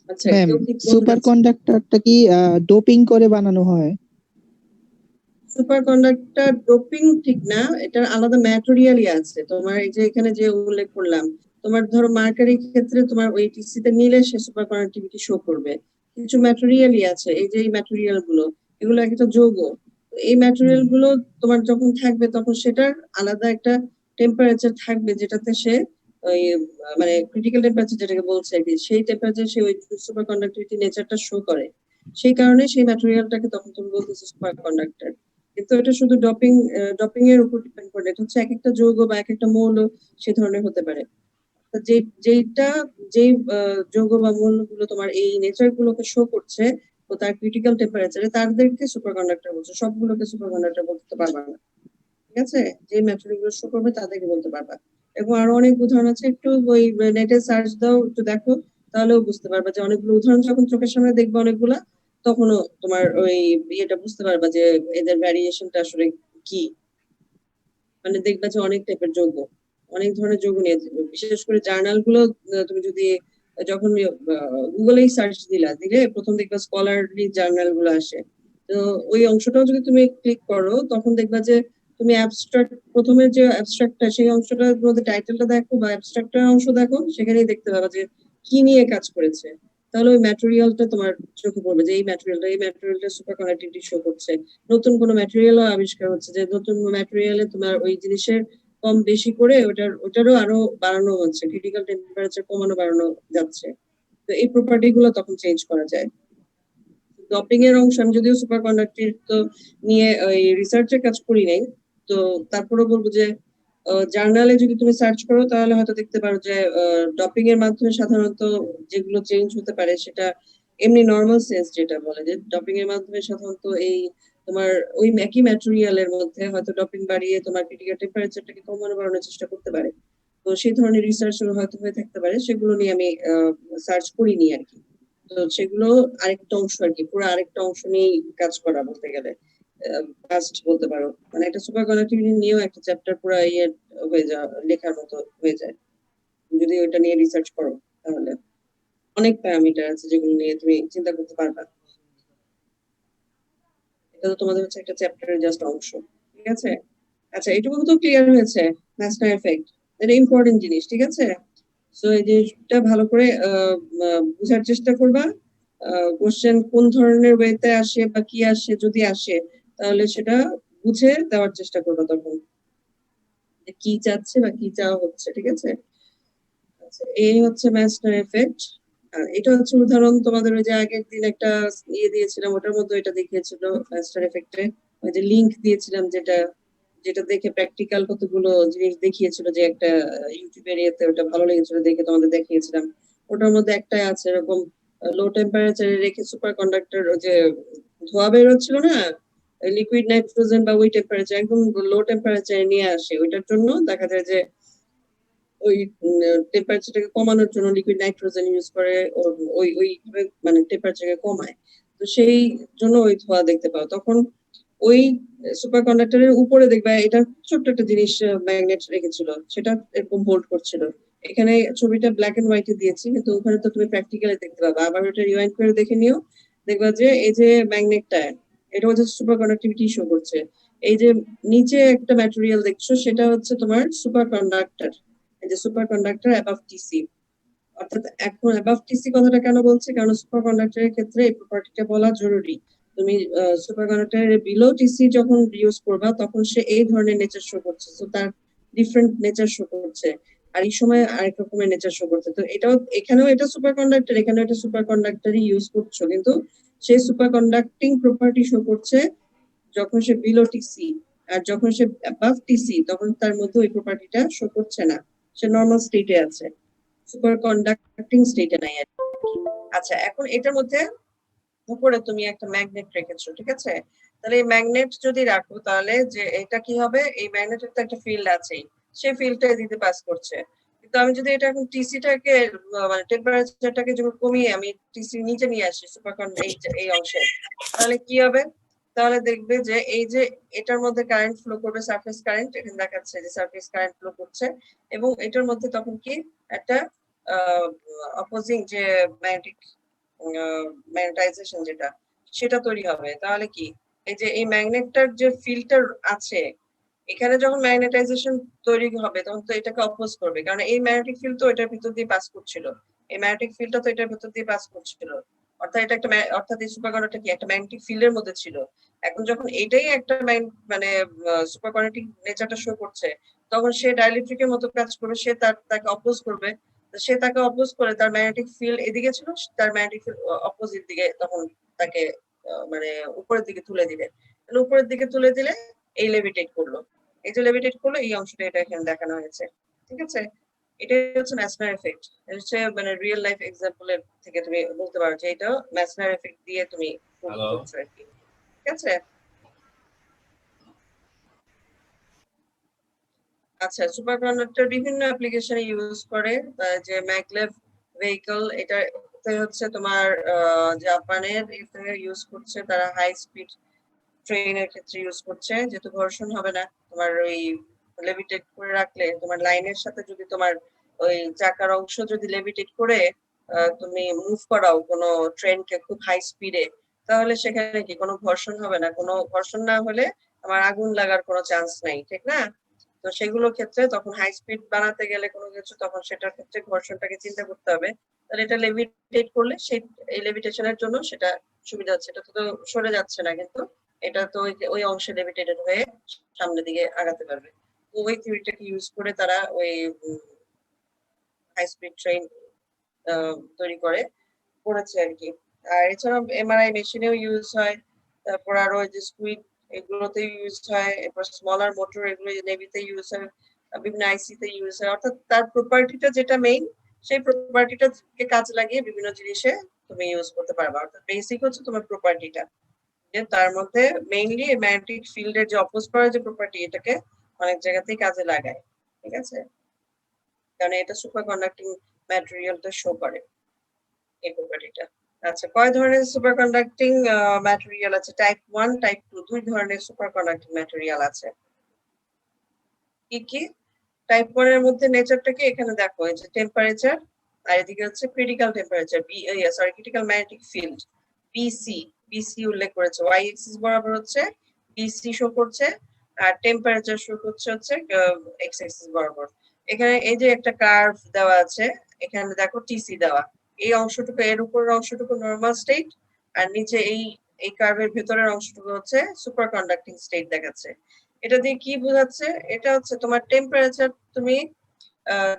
আচ্ছা, ম্যাম, কেউ কি বলতে সুপার চাচ্ছে? কন্ডাক্টরটা কি ডোপিং করে বানানো হয়? সুপার কন্ডাক্টর ডোপিং ঠিক না, এটার আলাদা ম্যাটেরিয়ালই আছে। তোমার এই যে এখানে যে উল্লেখ করলাম, তোমার ধরো মার্কারির ক্ষেত্রে তোমার ওই টিসিতে নিলে সে সুপার কন্ডাক্টিভিটি শো করবে। কিছু ম্যাটেরিয়ালই আছে, এই যে এই ম্যাটেরিয়াল গুলো, এগুলো একটা যৌগ। তো এই ম্যাটেরিয়াল গুলো তোমার যখন থাকবে তখন সেটার আলাদা একটা টেম্পারেচার থাকবে যেটাতে সে ওই মানে ক্রিটিক্যাল টেম্পারেচার যেটাকে বলছে আর কি, সেই টেম্পারেচার সে ওই সুপার কন্ডাক্টিভিটি নেচারটা শো করে। সেই কারণে সেই ম্যাটেরিয়ালটাকে তখন তুমি বলতেছো সুপার কন্ডাক্টর। কিন্তু এটা শুধু ডপিং এর উপর ডিপেন্ড করে, এটা হচ্ছে এক একটা যৌগ বা এক একটা মৌল সে ধরনের হতে পারে। তো যেইটা যেই যৌগ বা মৌলগুলো তোমার এই নেচার গুলোকে শো করছে তো তার ক্রিটিক্যাল টেম্পারেচারে, তাদেরকে সুপার কন্ডাক্টর বলছে। সবগুলোকে সুপার কন্ডাক্টর বলতে পারবা না, ঠিক আছে? যে ম্যাটেরিয়াল গুলো শো করবে তাদেরকে বলতে পারবা। এবং আরো অনেক উদাহরণ আছে, একটু ওই নেটে সার্চ দাও, একটু দেখো, তাহলেও বুঝতে পারবা যে অনেকগুলো উদাহরণ যখন চোখের সামনে দেখবে অনেকগুলা, তখনও তোমার ওই ইয়েটা বুঝতে পারবা যে এদের ভ্যারিয়েশনটা আসলে কি। মানে দেখবা যে অনেক টাইপের যৌগ, অনেক ধরনের যৌগ নিয়ে, বিশেষ করে জার্নাল গুলো তুমি যদি যখন গুগলেই সার্চ দিলে প্রথম দেখবা স্কলারলি জার্নাল গুলো আসে। তো ওই অংশটাও যদি তুমি ক্লিক করো তখন দেখবা যে তুমি অ্যাবস্ট্রাক্ট, প্রথমে যে অ্যাবস্ট্রাক্টটা সেই অংশটার মধ্যে টাইটেলটা দেখো বা অ্যাবস্ট্রাক্টের অংশ দেখো, সেখানেই দেখতে পাবা যে কি নিয়ে কাজ করেছে। তাহলে ওই ম্যাটেরিয়ালটা তোমার চোখে পড়বে যে এই ম্যাটেরিয়ালটা সুপার কন্ডাক্টিভিটি শো করছে। নতুন কোনো ম্যাটেরিয়ালও আবিষ্কার হচ্ছে যে নতুন ম্যাটেরিয়ালে তোমার ওই জিনিসের কম বেশি করে ওটারও আরো বাড়ানো হচ্ছে, ক্রিটিক্যাল টেম্পারেচার কমানো বাড়ানো যাচ্ছে। তো এই প্রপার্টি গুলো তখন চেঞ্জ করা যায়। ডপিং এর অংশ আমি যদিও সুপার কন্ডাক্টিভ তো নিয়ে ওই রিসার্চের কাজ করি নাই, তো তারপরেও বলবো যে জার্নালে যদি তুমি সার্চ করো তাহলে হয়তো দেখতে পারো যে ডপিং এর মাধ্যমে সাধারণত যেগুলো চেঞ্জ হতে পারে সেটা এমনি নর্মাল সেন্স যেটা বলে যে ডপিং এর মাধ্যমে সাধারণত এই তোমার ওই একই ম্যাটেরিয়ালের মধ্যে হয়তো ডপিং বাড়িয়ে তোমার ক্রিটিক্যাল টেম্পারেচারটাকে কমানো বাড়ানোর চেষ্টা করতে পারে। তো সেই ধরনের রিসার্চ হয়তো হয়ে থাকতে পারে, সেগুলো নিয়ে আমি সার্চ করিনি আর কি। তো সেগুলো আরেকটা অংশ আর কি, পুরো আরেকটা অংশ নিয়ে কাজ করা বলতে গেলে ফার্স্ট বলতে পারো। মানে একটা সুপার কন্ডাক্টিভিটি নিয়েও একটা চ্যাপ্টার পুরো ইয়ে হয়ে যায়, লেখার মতো হয়ে যায় যদি ওইটা নিয়ে রিসার্চ করো। তাহলে অনেক প্যারামিটার আছে যেগুলো নিয়ে তুমি চিন্তা করতে পারবা। এটা তো তোমাদের হচ্ছে একটা চ্যাপ্টারের জাস্ট অংশ, ঠিক আছে? আচ্ছা, এটুকু তো ক্লিয়ার হয়েছে ম্যাস্টার এফেক্ট, এটা ইম্পর্টেন্ট জিনিস, ঠিক আছে? সো এই জিনিসটা ভালো করে বোঝার চেষ্টা করবা। কোশ্চেন কোন ধরনের ওয়েতে আসে বা কি আসে, যদি আসে তাহলে সেটা বুঝে দেওয়ার চেষ্টা করবা তখন, যে কি চাচ্ছে বা কি চাওয়া হচ্ছে, ঠিক আছে? আচ্ছা, এই হচ্ছে ম্যাস্টার এফেক্ট। আর এটা হচ্ছে উদাহরণ, তোমাদের ওই যে আগের দিন একটা ইয়ে দিয়েছিলাম ওটার মধ্যে এটা দেখিয়েছিল ম্যাস্টার এফেক্টে, ওই যে লিংক দিয়েছিলাম যেটা যেটা দেখে প্র্যাকটিক্যাল কতগুলো জিনিস দেখিয়েছিল, যে একটা ইউটিউবের ইয়েতে ওটা ভালো লেগেছিল দেখে তোমাদের দেখিয়েছিলাম। ওটার মধ্যে একটাই আছে এরকম লো টেম্পারেচারে রেখে সুপার কন্ডাক্টর, ওই যে ধোঁয়া বের হচ্ছিল না, লিকুইড নাইট্রোজেন বা ওই টেম্পারেচার একদম লো টেম্পারেচারে নিয়ে আসে। ওইটার জন্য দেখা যায় যে ওই টেম্পারেচারটাকে কমানোর জন্য লিকুইড নাইট্রোজেন ইউজ করে, ওই ওইভাবে মানে টেম্পারেচারকে কমায়। তো সেই জন্য ওই ধোঁয়া দেখতে পাও। তখন ওই সুপার কন্ডাক্টরের উপরে দেখবে এটা ছোট্ট একটা জিনিস ম্যাগনেট রেখেছিল, সেটা এরকম হোল্ড করছিল। এখানে ছবিটা ব্ল্যাক এন্ড হোয়াইটে দিয়েছি, কিন্তু ওখানে তো তুমি প্র্যাকটিক্যালি দেখতে পাবা। আবার ওটা রিওয়াইন্ড করে দেখে নিও, দেখবা যে এই যে ম্যাগনেটটা, এটা হচ্ছে সুপার কন্ডাক্টিভিটি শো করছে। এই যে নিচে একটা ম্যাটেরিয়াল দেখছো সেটা হচ্ছে তোমার সুপার কন্ডাক্টর, এই যে সুপার কন্ডাক্টর অ্যাবাভ টিসি। অর্থাৎ এখন অ্যাবাভ টিসি কথাটা কেন বলছে, কারণ সুপার কন্ডাক্টরের ক্ষেত্রে এই প্রপার্টিটা বলা জরুরি। তুমি সুপার কন্ডাক্টরের বিলো টিসি যখন ইউজ করবা তখন সে এই ধরনের নেচার শো করছে, তো তার ডিফারেন্ট নেচার শো করছে। আর এই সময় আরেক রকমের নেচার শো করছে। তো এটাও এখানেও এটা সুপার কন্ডাক্টর, এখানেও এটা সুপার কন্ডাক্টরই ইউজ করছো, কিন্তু সেই সুপার কন্ডাক্টিং প্রপার্টি শো করছে যখন সে বিলো টিসি। আর যখন সে অ্যাবাভ টিসি তখন তার মধ্যে ওই প্রপার্টিটা শো করছে না, সে নর্মাল স্টেটে আছে, সুপার কন্ডাক্টিং স্টেটে নাই আর কি। আচ্ছা, এখন এটার মধ্যে উপরে তুমি একটা ম্যাগনেট রেখেছো, ঠিক আছে? তাহলে এই ম্যাগনেট যদি রাখো তাহলে যে এটা কি হবে, এই ম্যাগনেটের তো একটা ফিল্ড আছেই, সেই ফিল্ডটা দিতে পাস করছে। কিন্তু আমি যদি এটা এখন টিসিটাকে মানে টেম্পারেচারটাকে যখন কমিয়ে আমি টিসি নিচে নিয়ে আসি সুপার এই অংশে, তাহলে কি হবে? তাহলে দেখবে যে এই যে এটার মধ্যে কারেন্ট ফ্লো করবে, সারফেস কারেন্ট এখানে দেখাচ্ছে যে সারফেস কারেন্ট ফ্লো করছে, এবং এটার মধ্যে তখন কি একটা অপোজিং যে ম্যাগনেটিক ম্যাগনেটাইজেশন যেটা সেটা তৈরি হবে। তাহলে কি এই যে এই ম্যাগনেটটার যে ফিল্ডটা আছে, এখানে যখন ম্যাগনেটাইজেশন তৈরি হবে তখন তো এটাকে অপোজ করবে, কারণ এই ম্যাগনেটিক ফিল্ড তো এটার ভিতর দিয়ে পাস করছিল, এই ম্যাগনেটিক ফিল্ডটা তো এটার ভিতর দিয়ে পাস করছিল, অর্থাৎ এটা একটা অর্থাৎ এই সুপারকন্ডাক্টর কি একটা ম্যাগনেটিক ফিল্ডের মধ্যে ছিল। এখন যখন এটাই একটা মানে সুপারকন্ডাক্টিং নেচারটা শো করছে, তখন সে ডাইলেকট্রিকের মতো কাজ করবে, সে তাকে অপোজ করবে। সে তাকে অপোজ করে তার ম্যাগনেটিক ফিল্ড এদিকে ছিল, তার ম্যাগনেটিক ফিল্ড অপোজিট দিকে, তখন তাকে মানে উপরের দিকে তুলে দিবে। উপরের দিকে তুলে দিলে এই লেভিটেট করলো, এই যে লেভিটেট করলো এই অংশটা এটা এখানে দেখানো হয়েছে। ঠিক আছে, এটাই হচ্ছে ম্যাসনার এফেক্ট। এটা হচ্ছে মানে রিয়েল লাইফ এক্সাম্পলের থেকে তুমি বলতে পারো যে এটা ম্যাসনার এফেক্ট দিয়ে তুমি প্রুভ করছো আর কি। ঠিক আছে, আচ্ছা সুপারকন্ডাক্টর বিভিন্ন অ্যাপ্লিকেশনে ইউজ করে, যে ম্যাগলেভ ভেহিকল, এটা হচ্ছে তোমার জাপানের এখানে ইউজ করছে, তারা হাই স্পিড ট্রেনের ক্ষেত্রে ইউজ করছে, যেহেতু ঘর্ষণ হবে না। তোমার ওই লেভিটেট করে রাখলে তোমার লাইনের সাথে যদি তোমার ওই চাকার অংশ যদি লেভিটেট করে তুমি মুভ করাও কোনো ট্রেনকে খুব হাই স্পিডে, তাহলে সেখানে কি কোনো ঘর্ষণ হবে না, কোনো ঘর্ষণ না হলে আমার আগুন লাগার কোনো চান্স নাই, ঠিক না? তো সেগুলোর ক্ষেত্রে তখন হাই স্পিড বানাতে গেলে কোনো কিছু, তখন সেটার ক্ষেত্রে ঘর্ষণটাকে চিন্তা করতে হবে। তাহলে এটা লেভিটেট করলে সেই এই লেভিটেশনের জন্য সেটা সুবিধা হচ্ছে, এটা তো সরে যাচ্ছে না, কিন্তু এটা তো ওই অংশে লেভিটেটেড হয়ে সামনের দিকে আগাতে পারবে। তো ওই থিওরিটাকে ইউজ করে তারা ওই হাই স্পিড ট্রেন তৈরি করেছে আর কি। আর এছাড়া এমআরআই মেশিনেও ইউজ হয়, তারপর আরো ওই যে স্কুইড এগুলোতে ইউজ হয়, এরপর স্মলার মোটর এগুলো নেভিতে ইউজ হয়, বিভিন্ন আইসিতে ইউজ হয়। অর্থাৎ তার প্রপার্টিটা যেটা মেইন, সেই প্রপার্টিটাকে কাজে লাগিয়ে বিভিন্ন জিনিসে তুমি ইউজ করতে পারবে। অর্থাৎ বেসিক হচ্ছে তোমার প্রপার্টিটা, যে তার মধ্যে মেইনলি ম্যাগনেটিক ফিল্ডের যে অপোজ করার যে প্রপার্টি, এটাকে অনেক জায়গাতেই কাজে লাগায়। ঠিক আছে, কারণ এটা সুপার কন্ডাক্টিং ম্যাটেরিয়ালটা শো করে এই প্রপার্টিটা। আচ্ছা, কয় ধরনের সুপার কন্ডাক্টিং ম্যাটেরিয়াল আছে? টাইপ 1, টাইপ 2 দুই ধরনের সুপার কন্ডাক্টিং ম্যাটেরিয়াল আছে। কি কি? টাইপ 1 এর মধ্যে নেচারটাকে এখানে দেখো, এই যে টেম্পারেচার, আর এদিকে হচ্ছে critical temperature, critical magnetic field, Bc. Bc উল্লেখ করেছে, ওয়াই এক্সিস বরাবর হচ্ছে বিসি শো করছে, আর টেম্পারেচার শো করছে হচ্ছে এক্স এক্সিস বরাবর। এখানে এই যে একটা কার্ভ দেওয়া আছে, এখানে দেখো টিসি দেওয়া, এই অংশটুকু, এর উপরের অংশটুকু নরমাল স্টেট, আর নিচে এই কার্ভের ভেতরের অংশটুকু হচ্ছে সুপার কন্ডাক্টিং স্টেট দেখাচ্ছে। এটা দিয়ে কি বোঝাচ্ছে? এটা হচ্ছে তোমার টেম্পারেচার তুমি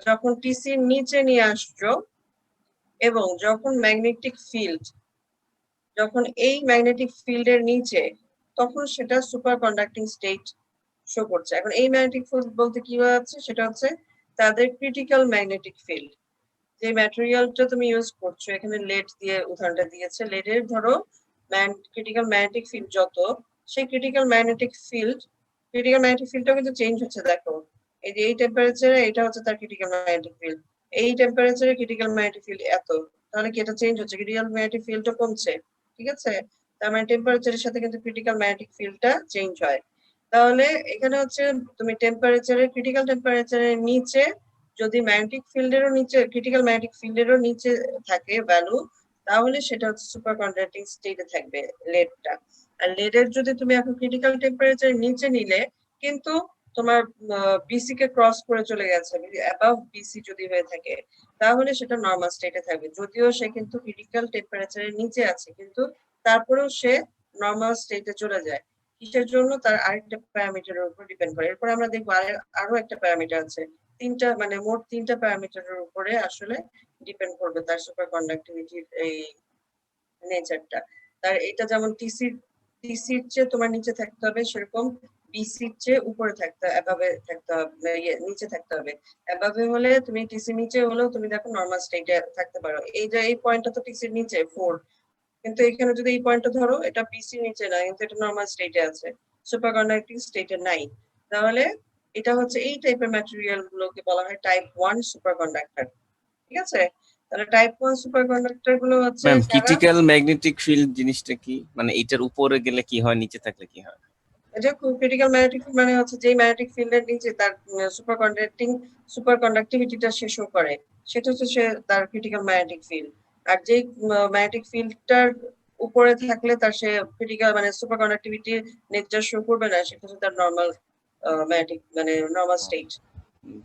যখন টিসির নিচে নিয়ে আসছো, এবং যখন ম্যাগনেটিক ফিল্ড, যখন এই ম্যাগনেটিক ফিল্ডের নিচে, তখন সেটা সুপার কন্ডাক্টিং স্টেট শো করছে। এখন এই ম্যাগনেটিক ফিল্ড বলতে কি বোঝাচ্ছে? সেটা হচ্ছে তাদের ক্রিটিক্যাল ম্যাগনেটিক ফিল্ড। যে ম্যাটেরিয়ালটা তুমি ইউজ করছো, এখানে লেড দিয়ে উদাহরণটা দিয়েছে, লেডের ধরো ক্রিটিক্যাল ম্যাগনেটিক ফিল্ড যত, সেই ক্রিটিক্যাল ম্যাগনেটিক ফিল্ডটাও কিন্তু চেঞ্জ হচ্ছে। দেখো এই যে এই টেম্পারেচারে এটা হচ্ছে তার ক্রিটিক্যাল ম্যাগনেটিক ফিল্ড, এই টেম্পারেচারে ক্রিটিক্যাল ম্যাগনেটিক ফিল্ড এত, তাহলে কি এটা চেঞ্জ হচ্ছে? ক্রিটিক্যাল ম্যাগনেটিক ফিল্ডটা কমছে। ঠিক আছে, তার মানে টেম্পারেচারের সাথে কিন্তু ক্রিটিক্যাল ম্যাগনেটিক ফিল্ডটা চেঞ্জ হয়। তাহলে এখানে হচ্ছে তুমি টেম্পারেচারের, ক্রিটিক্যাল টেম্পারেচারের নিচে যদি ম্যাগনেটিক ফিল্ডেরও নিচে, ক্রিটিক্যাল ম্যাগনেটিক ফিল্ডেরও নিচে থাকে ভ্যালু, তাহলে সেটা হচ্ছে সুপার কন্ডাক্টিং স্টেটে থাকবে লেডটা। আর লেডের যদি তুমি এখন ক্রিটিক্যাল টেম্পারেচার নিচে নিলে, কিন্তু তোমার বিসি কে ক্রস করে চলে গেছে, অ্যাবাভ বিসি যদি হয়ে থাকে, তাহলে সেটা নরমাল স্টেটে থাকবে। যদিও সে কিন্তু ক্রিটিক্যাল টেম্পারেচারের নিচে আছে, কিন্তু তারপরেও সে নরমাল স্টেটে চলে যায়। কিসের জন্য? তার আরেকটা প্যারামিটারের উপর ডিপেন্ড করে। এরপর আমরা দেখবো আরো একটা প্যারামিটার আছে, তিনটা, মানে মোট তিনটা প্যারামিটারের উপরে আসলে ডিপেন্ড করবে তার সুপার কন্ডাক্টিভিটির এই নেচারটা। তার এটা যেমন টিসির চেয়ে তোমার নিচে থাকতে হবে, সেরকম বিসির চেয়ে উপরে এভাবে থাকতে হবে, নিচে থাকতে হবে। এভাবে হলে তুমি টিসি নিচে হলেও তুমি দেখো নরমাল স্টেটে থাকতে পারো। এই যে এই পয়েন্টটা তো টিসির নিচে 4, কিন্তু এখানে যদি এই পয়েন্টটা ধরো, এটা বিসি নিচে না, কিন্তু এটা নরমাল স্টেটে আছে, সুপার কন্ডাক্টিং স্টেটে নাই। তাহলে এটা হচ্ছে এই টাইপের ম্যাটেরিয়াল গুলোকে বলা হয় টাইপ 1 সুপার কন্ডাক্টর। ঠিক আছে, তাহলে টাইপ 1 সুপারকন্ডাক্টর গুলো হচ্ছে ম্যাম কারা? ক্রিটিক্যাল ম্যাগনেটিক ফিল্ড জিনিসটা কি, মানে এটার উপরে গেলে কি হয়, নিচে থাকলে কি হয়? এটা ক্রিটিক্যাল ম্যাগনেটিক ফিল্ড মানে হচ্ছে যে ম্যাগনেটিক ফিল্ডের নিচে তার সুপার কন্ডাক্টিভিটিটা সে শো করে, সেটা হচ্ছে সে তার ক্রিটিক্যাল ম্যাগনেটিক ফিল্ড। আর যেই ম্যাগনেটিক ফিল্ডটার উপরে থাকলে তার সে ক্রিটিক্যাল মানে সুপার কন্ডাক্টিভিটির নেচার শো করবে না, সেটা হচ্ছে তার নর্মাল ম্যাগনেটিক মানে নর্মাল স্টেট।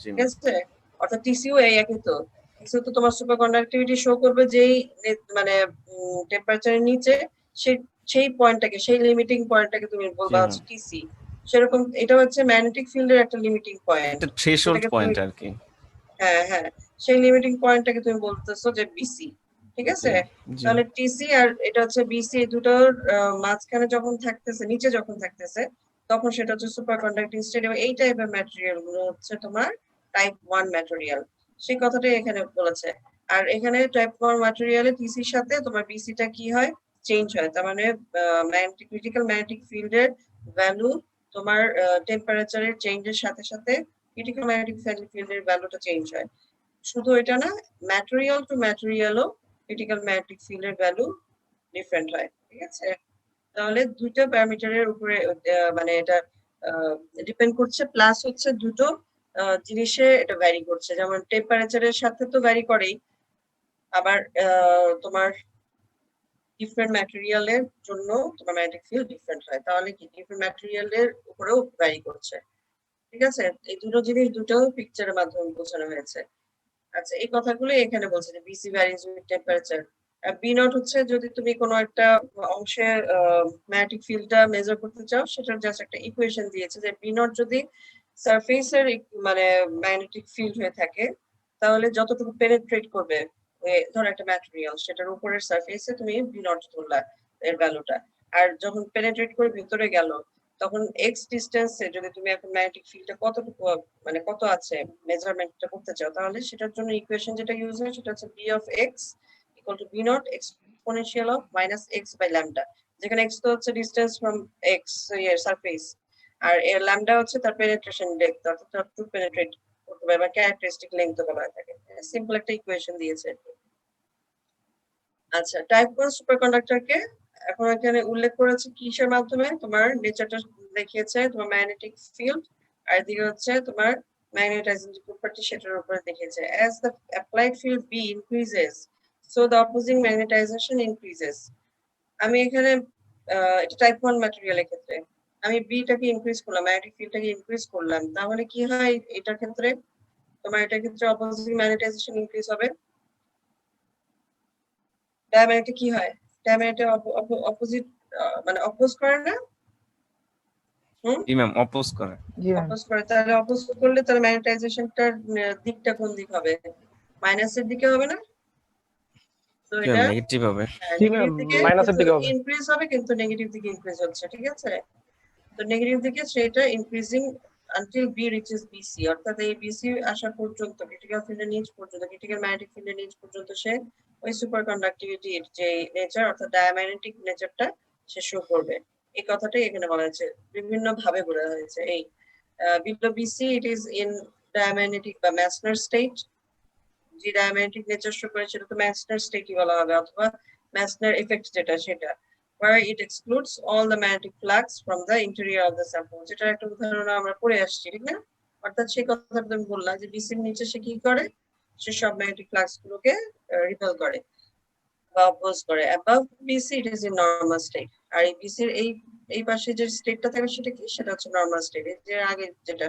জি ঠিক আছে, অর্থাৎ টিসিও এই একই তো। টিসিও তো তোমার সুপার কন্ডাক্টিভিটি শো করবে যেই মানে টেম্পারেচারের নিচে, সেই সেই পয়েন্টটাকে, সেই লিমিটিং পয়েন্টটাকে তুমি বলবা জি, হচ্ছে টিসি। সেরকম এটা হচ্ছে ম্যাগনেটিক ফিল্ডের একটা লিমিটিং পয়েন্ট, এটা থ্রেশহোল্ড পয়েন্ট আর কি। হ্যাঁ হ্যাঁ, সেই লিমিটিং পয়েন্টটাকে তুমি বলতেছো যে বিসি। ঠিক আছে, জি তাহলে টিসি আর এটা হচ্ছে বিসি, এই দুটোর মাঝখানে যখন থাকতেছে, নিচে যখন থাকতেছে, তখন সেটা হচ্ছে সুপার কন্ডাক্টিং স্টেট। এবং এই টাইপের ম্যাটেরিয়াল গুলো হচ্ছে তোমার টাইপ 1 ম্যাটেরিয়াল, সেই কথাটাই এখানে বলেছে। আর এখানে টাইপ 1 ম্যাটেরিয়ালে টিসির সাথে তোমার বিসিটা কি হয়, চেঞ্জ হয়। তার মানে ম্যাগনেটিক ক্রিটিক্যাল ম্যাগনেটিক ফিল্ডের ভ্যালু তোমার টেম্পারেচারের চেঞ্জের সাথে সাথে ক্রিটিক্যাল ম্যাগনেটিক ফিল্ডের ভ্যালুটা চেঞ্জ হয়। শুধু এটা না, ম্যাটেরিয়াল টু ম্যাটেরিয়ালও ক্রিটিক্যাল ম্যাগনেটিক ফিল্ডের ভ্যালু ডিফারেন্ট হয়। ঠিক আছে, তাহলে দুইটা প্যারামিটারের উপরে মানে এটা ডিপেন্ড করছে, প্লাস হচ্ছে দুটো জিনিসে এটা ভ্যারি করছে। যেমন টেম্পারেচারের সাথে তো ভ্যারি করেই, আবার তোমার ডিফারেন্ট ম্যাটেরিয়ালের জন্য তোমার ম্যাগনেটিক ফিল্ড ডিফারেন্ট হয়। তাহলে কি ডিফারেন্ট ম্যাটেরিয়ালের উপরেও ভ্যারি করছে। ঠিক আছে, এই দুটো জিনিস দুটো পিকচারের মাধ্যমে বোঝানো হয়েছে। আচ্ছা, এই কথাগুলো এখানে বলছে যে Bc varies with temperature. B naught হচ্ছে যদি তুমি কোনো একটা অংশে ম্যাগনেটিক ফিল্ডটা মেজার করতে চাও, সেটার জাস্ট একটা ইকুয়েশন দিয়েছে যে বি নট যদি সারফেসের মানে ম্যাগনেটিক ফিল্ড হয়ে থাকে, তাহলে যতটুকু পেনেট্রেট করবে ধরো একটা ম্যাটেরিয়াল, সেটার উপরের সারফেসে তুমি বি নট ধরলা এর ভ্যালুটা। আর যখন পেনেট্রেট করে ভিতরে গেল, তখন এক্স ডিস্টেন্সে যদি তুমি এখন ম্যাগনেটিক ফিল্ডটা কতটুকু মানে কত আছে মেজারমেন্টটা করতে চাও, তাহলে সেটার জন্য ইকুয়েশন যেটা ইউজ হয় সেটা হচ্ছে B of x equal to B naught exponential of minus x by lambda, যেখানে এক্স তো হচ্ছে ডিস্টেন্স ফ্রম এক্স এর সারফেস, আর এর ল্যামডা হচ্ছে তার পেনিট্রেশন ডেপথ, অর্থাৎ টু পেনিট্রেট করতে পারে বা ক্যারেক্টারিস্টিক লেংথ বলা হয় থাকে। সিম্পল একটা ইকুয়েশন দিয়েছে। আচ্ছা, টাইপ 1 সুপারকন্ডাক্টরকে এখন এখানে উল্লেখ করেছে কিসের মাধ্যমে, তোমার নেচারটা দেখিয়েছে তোমার ম্যাগনেটিক ফিল্ড, আর এদিকে হচ্ছে তোমার ম্যাগনেটাইজিং প্রপার্টি সেটার উপরে দেখিয়েছে। as the applied field B increases so the opposing magnetization increases। আমি এখানে এটা টাইপ 1 ম্যাটেরিয়ালের ক্ষেত্রে আমি বিটাকে ইনক্রিজ করলাম, ম্যাগনেটিক ফিল্ডটাকে ইনক্রিজ করলাম, তাহলে কি হয় এটার ক্ষেত্রে, তোমার এটার ক্ষেত্রে অপোজিং ম্যাগনেটাইজেশন ইনক্রিজ হবে। ডায়াম্যাগনেটে কি হয়, ডায়াম্যাগনেটে অপোজিট মানে অপোজ করে না, জি ম্যাম অপোজ করে। অপোজ করে। তাহলে অপোজ করলে তাহলে ম্যাগনেটাইজেশনটার দিকটা কোন দিক হবে, মাইনাসের দিকে হবে না? তো কি এটা নেগেটিভ হবে? নেগেটিভ দিকে মাইনাসের দিকে হবে। ইনক্রিজ হবে, কিন্তু নেগেটিভ দিকে ইনক্রিজ হচ্ছে। ঠিক আছে, তো নেগেটিভ দিকে সেটা increasing until B reaches Bc, অর্থাৎ এই বিসি আসা পর্যন্ত, ক্রিটিক্যাল ফিল্ডের নিচ পর্যন্ত, ক্রিটিক্যাল ম্যাগনেটিক ফিল্ডের নিচ পর্যন্ত সে ওই সুপার কন্ডাক্টিভিটির যে নেচার অর্থাৎ ডায়াম্যাগনেটিক নেচারটা সে শো করবে। এই কথাটাই এখানে বলা হয়েছে, বিভিন্ন ভাবে বলা হয়েছে। এই below BC it is in diamagnetic বা ম্যাসনার স্টেট, যে ডায়াম্যাগনেটিক নেচার শো করে সেটা তো ম্যাসনার স্টেটই বলা হবে, অথবা ম্যাসনার এফেক্ট যেটা সেটা, where it excludes all the magnetic flux from the interior of the sample। যেটা একটা উদাহরণ আমরা পড়ে আসছি, ঠিক না? অর্থাৎ সেই কথাটা তুমি বললা যে বিসির নিচে সে কি করে, সে সব ম্যাগনেটিক ফ্লাক্স গুলোকে রিপেল করে বা অপোজ করে। above BC it is in normal state। আর এই বিসির এই পাশে যে স্টেটটা থাকে সেটা কি, সেটা হচ্ছে নরমাল স্টেট। এর যে আগে যেটা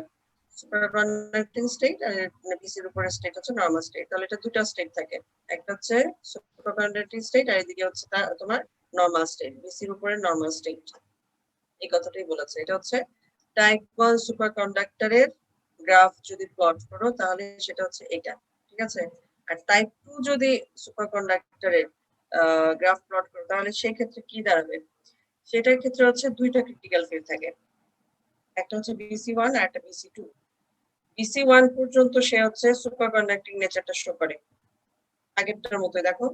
সুপার কন্ডাক্টিং স্টেট, আর বিসির উপরে স্টেট হচ্ছে নরমাল স্টেট। তাহলে এটা দুটো স্টেট থাকে, একটা হচ্ছে সুপার কন্ডাক্টিং স্টেট, আর এদিকে হচ্ছে তোমার নরমাল স্টেট, বিসির উপরে নরমাল স্টেট। এই কথাটাই বলেছে। এটা হচ্ছে টাইপ 1 সুপার কন্ডাক্টরের গ্রাফ যদি প্লট করো তাহলে সেটা হচ্ছে এটা। ঠিক আছে, আর টাইপ 2 যদি সুপার কন্ডাক্টরের গ্রাফ প্লট করো তাহলে সেই ক্ষেত্রে কি দাঁড়াবে, সেটার ক্ষেত্রে হচ্ছে দুইটা ক্রিটিক্যাল ফিল্ড থাকে, একটা হচ্ছে BC1 আর একটা BC2। BC1 পর্যন্ত সে হচ্ছে সুপার কন্ডাক্টিং নেচারটা শো করে, আগেরটার মতোই। দেখো,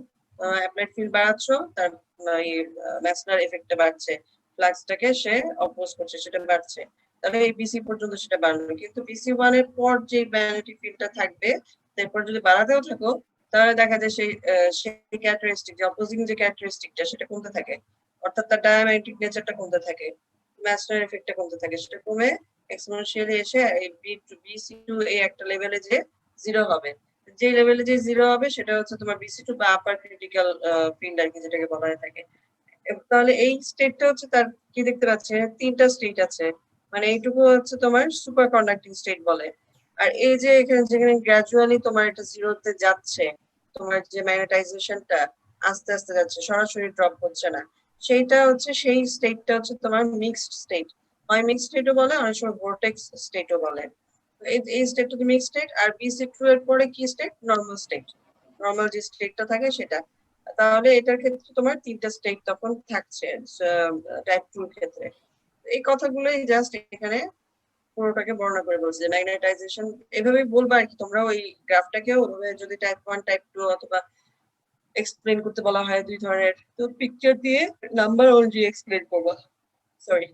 অ্যাপ্লাইড ফিল্ড বাড়াচ্ছ, তার ম্যাসনার এফেক্টটা বাড়ছে, ফ্লাক্সটাকে সে অপোজ করছে, সেটা বাড়ছে। তাহলে এই বিসি পর্যন্ত সেটা বাড়বে, কিন্তু BC1 এর পর যে ম্যাগনেটিক ফিল্ডটা থাকবে, তারপর যদি বাড়াতেও থাকো তাহলে দেখা যায় সেই ক্যারেক্টারিস্টিক যে অপোজিং যে ক্যারেক্টারিস্টিকটা সেটা কমতে থাকে, অর্থাৎ তার ডায়াম্যাগনেটিক নেচারটা কমতে থাকে, ম্যাচনার এফেক্টটা কমতে থাকে, সেটা কমে এক্সপোনেনশিয়ালি এসে এই BC2 এই একটা লেভেলে যে জিরো হবে। যে লেভেলে যে জিরো হবে সেটা হচ্ছে তোমার BC2 বা আপার ক্রিটিক্যাল ফিল্ড আর কি, যেটাকে বলা হয়ে থাকে। তাহলে এই স্টেটটা হচ্ছে তার কি দেখতে পাচ্ছে, তিনটা স্টেট আছে, মানে এইটুকু হচ্ছে তোমার সুপার কন্ডাক্টিং স্টেট বলে। আর এই যে এখানে যেখানে গ্র্যাজুয়ালি তোমার এটা জিরোতে যাচ্ছে, তোমার যে ম্যাগনেটাইজেশনটা আস্তে আস্তে যাচ্ছে, সরাসরি ড্রপ হচ্ছে না, সেইটা হচ্ছে সেই স্টেটটা হচ্ছে তোমার মিক্সড স্টেট। হয় মিক্সড স্টেটও বলে, অনেক সময় ভোর্টেক্স স্টেটও বলে। এই স্টেটটা মিক্সড স্টেট। আর BC2 এর পরে কি স্টেট? Normal state. নর্মাল যে স্টেটটা থাকে সেটা। তাহলে এটার ক্ষেত্রে তোমার তিনটা স্টেট তখন থাকছে টাইপ 2 এর ক্ষেত্রে। এই কথাগুলোই জাস্ট এখানে পুরোটাকে বর্ণনা করে বলছে যে ম্যাগনেটাইজেশন এভাবেই বলবা আর কি। তোমরা ওই গ্রাফটাকেও ওভাবে যদি টাইপ 1 টাইপ 2 অথবা এক্সপ্লেন করতে বলা হয় দুই ধরনের, তো পিকচার দিয়ে নাম্বার অনুযায়ী এক্সপ্লেন করবা। সরি,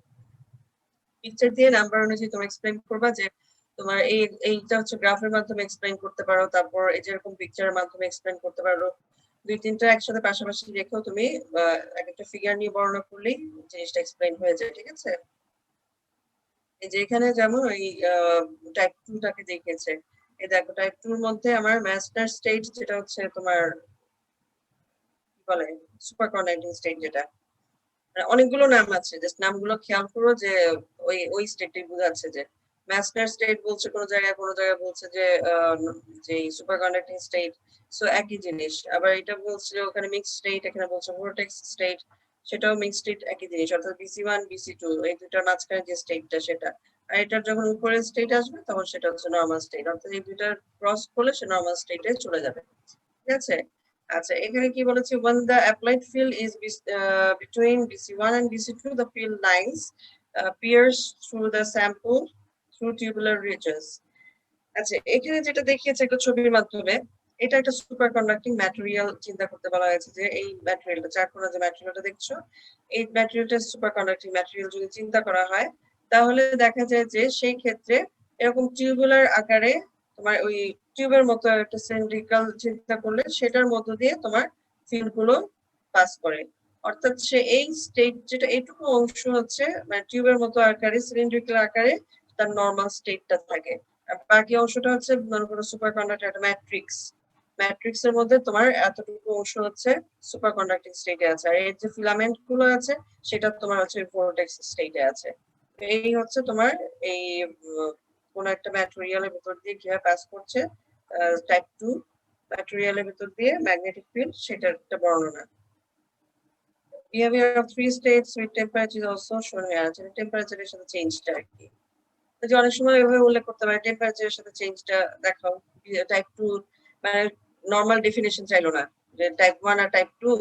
পিকচার দিয়ে নাম্বার অনুযায়ী তোমরা এক্সপ্লেন করবা যে তোমার এইটা হচ্ছে গ্রাফের মাধ্যমে এক্সপ্লেন করতে পারো, তারপর এই যেরকম পিকচারের মাধ্যমে এক্সপ্লেন করতে পারো। দুই তিনটা একসাথে পাশাপাশি রেখেও তুমি এক একটা ফিগার নিয়ে বর্ণনা করলেই জিনিসটা এক্সপ্লেন হয়ে যায়। ঠিক আছে? এই যে এখানে যেমন এই টাইপ 2 টাকে দেখিয়েছে, এই দেখো টাইপ 2 এর মধ্যে আমার ম্যাস্টার স্টেট যেটা হচ্ছে তোমার কি বলে সুপার কন্ডাক্টিং স্টেট, যেটা অনেকগুলো নাম আছে, জাস্ট নামগুলো খেয়াল করো যে ওই স্টেটই বোঝাচ্ছে যে ম্যাস্টার স্টেট বলছে কোন জায়গায় বলছে যে যে সুপার কন্ডাক্টিং স্টেট। সো একই জিনিস। আবার এটা বলছে ওখানে মিক্স স্টেট, এখানে বলছে ভোর্টেক্স স্টেট, সেটাও মিক্স স্টেট, একই জিনিস। অর্থাৎ BC1 BC2 এই দুটার মাঝখানে যে স্টেটটা সেটা। আর এটার যখন উপরের স্টেট আসবে তখন সেটা হচ্ছে নর্মাল স্টেট, অর্থাৎ এই দুটার ক্রস করলে সে নর্মাল স্টেটে চলে যাবে। ঠিক আছে? আচ্ছা, এখানে কি বলেছে, when the applied field is between BC1 and BC2 the field lines pierce through the sample through tubular ridges. আচ্ছা, এখানে যেটা দেখিয়েছে একটা ছবির মাধ্যমে, এটা একটা সুপার কন্ডাক্টিং ম্যাটেরিয়াল চিন্তা করতে বলা হয়েছে যে এই ম্যাটেরিয়ালটা চারকোনা যে ম্যাটেরিয়ালটা দেখছো, এই ম্যাটেরিয়ালটা সুপার কন্ডাক্টিং ম্যাটেরিয়াল যদি চিন্তা করা হয়, তাহলে দেখা যায় যে সেই ক্ষেত্রে এরকম টিউবুলার আকারে তোমার ওই টিউবের মতো একটা সিলিন্ড্রিক্যাল চিন্তা করলে সেটার মধ্য দিয়ে তোমার ফিল্ড গুলো পাস করে। অর্থাৎ সে এই স্টেট যেটা এইটুকু অংশ হচ্ছে মানে টিউবের মতো আকারে সিলিন্ড্রিক্যাল আকারে তার নর্মাল স্টেটটা থাকে। আর বাকি অংশটা হচ্ছে মনে করো সুপার কন্ডাক্টর একটা ম্যাট্রিক্স এর মধ্যে তোমার এতটুকু অংশ হচ্ছে সুপার কন্ডাক্টিং স্টেটে আছে, আর এর যে ফিলামেন্ট গুলো আছে সেটা তোমার হচ্ছে ভোর্টেক্স স্টেটে আছে। এই হচ্ছে তোমার এই কোন একটা ম্যাটেরিয়ালের ভিতর দিয়ে কিভাবে পাস করছে টাইপ 2 ম্যাটেরিয়ালের ভিতর দিয়ে ম্যাগনেটিক ফিল্ড, সেটার একটা বর্ণনা। Behavior of three states with temperature is also shown here. টেম্পারেচারের সাথে চেঞ্জটা আর কি, যে অনেক সময় এভাবে উল্লেখ করতে পারে টেম্পারেচারের সাথে চেঞ্জটা দেখাও। টাইপ 2 মানে নরমাল ডেফিনিশন চাইলো না যে টাইপ 1 আর টাইপ 2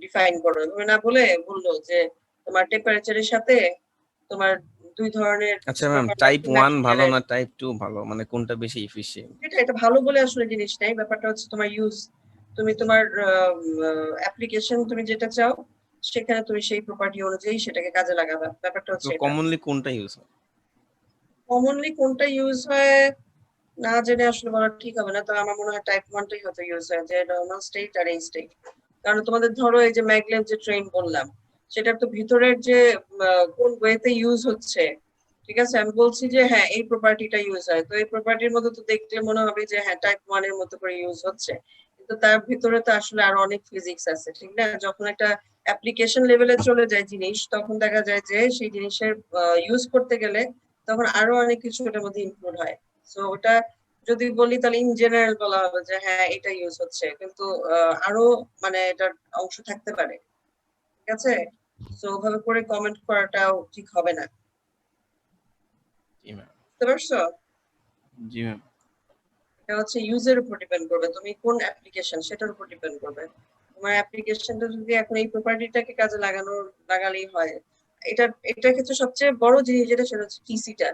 ডিফাইন করো, এভাবে না বলে বললো যে তোমার টেম্পারেচারের সাথে তোমার দুই ধরনের। আচ্ছা ম্যাম, টাইপ 1 ভালো না টাইপ 2 ভালো, মানে কোনটা বেশি এফিশিয়েন্ট? এটা ভালো বলে আসলে জিনিস নাই, ব্যাপারটা হচ্ছে তোমার ইউজ। তুমি তোমার অ্যাপ্লিকেশন তুমি যেটা চাও সেখানে তুমি সেই প্রপার্টি অনুযায়ী সেটাকে কাজে লাগাবে। ব্যাপারটা হচ্ছে কমনলি কোনটা ইউজ হয়? কমনলি কোনটা ইউজ হয় না জেনে আসলে বলা ঠিক হবে না, তো আমার মনে হয় টাইপ 1 টাই হয়তো ইউজ হয়, যে নরমাল স্টেট আর এই স্টেট। কারণ তোমাদের ধরো এই যে ম্যাগলেভ যে ট্রেন বললাম, সেটার তো ভিতরের যে কোন ওয়েতে ইউজ হচ্ছে, ঠিক আছে, আমি বলছি যে হ্যাঁ এই প্রপার্টিটা ইউজ হয়, তো এই প্রপার্টির মধ্যে তো দেখলে মনে হবে যে হ্যাঁ টাইপ 1 এর মতো করে ইউজ হচ্ছে, কিন্তু তার ভিতরে তো আসলে আরো অনেক ফিজিক্স আছে, ঠিক না? যখন একটা অ্যাপ্লিকেশন লেভেলে চলে যায় জিনিস, তখন দেখা যায় যে সেই জিনিসের ইউজ করতে গেলে তখন আরো অনেক কিছু ওটার মধ্যে ইনক্লুড হয়। সো ওটা যদি বলি তাহলে ইন জেনারেল বলা হবে যে হ্যাঁ এটা ইউজ হচ্ছে, কিন্তু আরো মানে এটার অংশ থাকতে পারে। ঠিক আছে? সো ওভাবে করে কমেন্ট করাটাও ঠিক হবে না। জি ম্যাম। বুঝতে পারছো? জি ম্যাম। এটা হচ্ছে ইউজের উপর ডিপেন্ড করবে, তুমি কোন অ্যাপ্লিকেশন সেটার উপর ডিপেন্ড করবে। তোমার অ্যাপ্লিকেশনটা যদি এখন এই প্রপার্টিটাকে কাজে লাগালেই হয়, এটার ক্ষেত্রে সবচেয়ে বড় জিনিস যেটা সেটা হচ্ছে টিসিটা।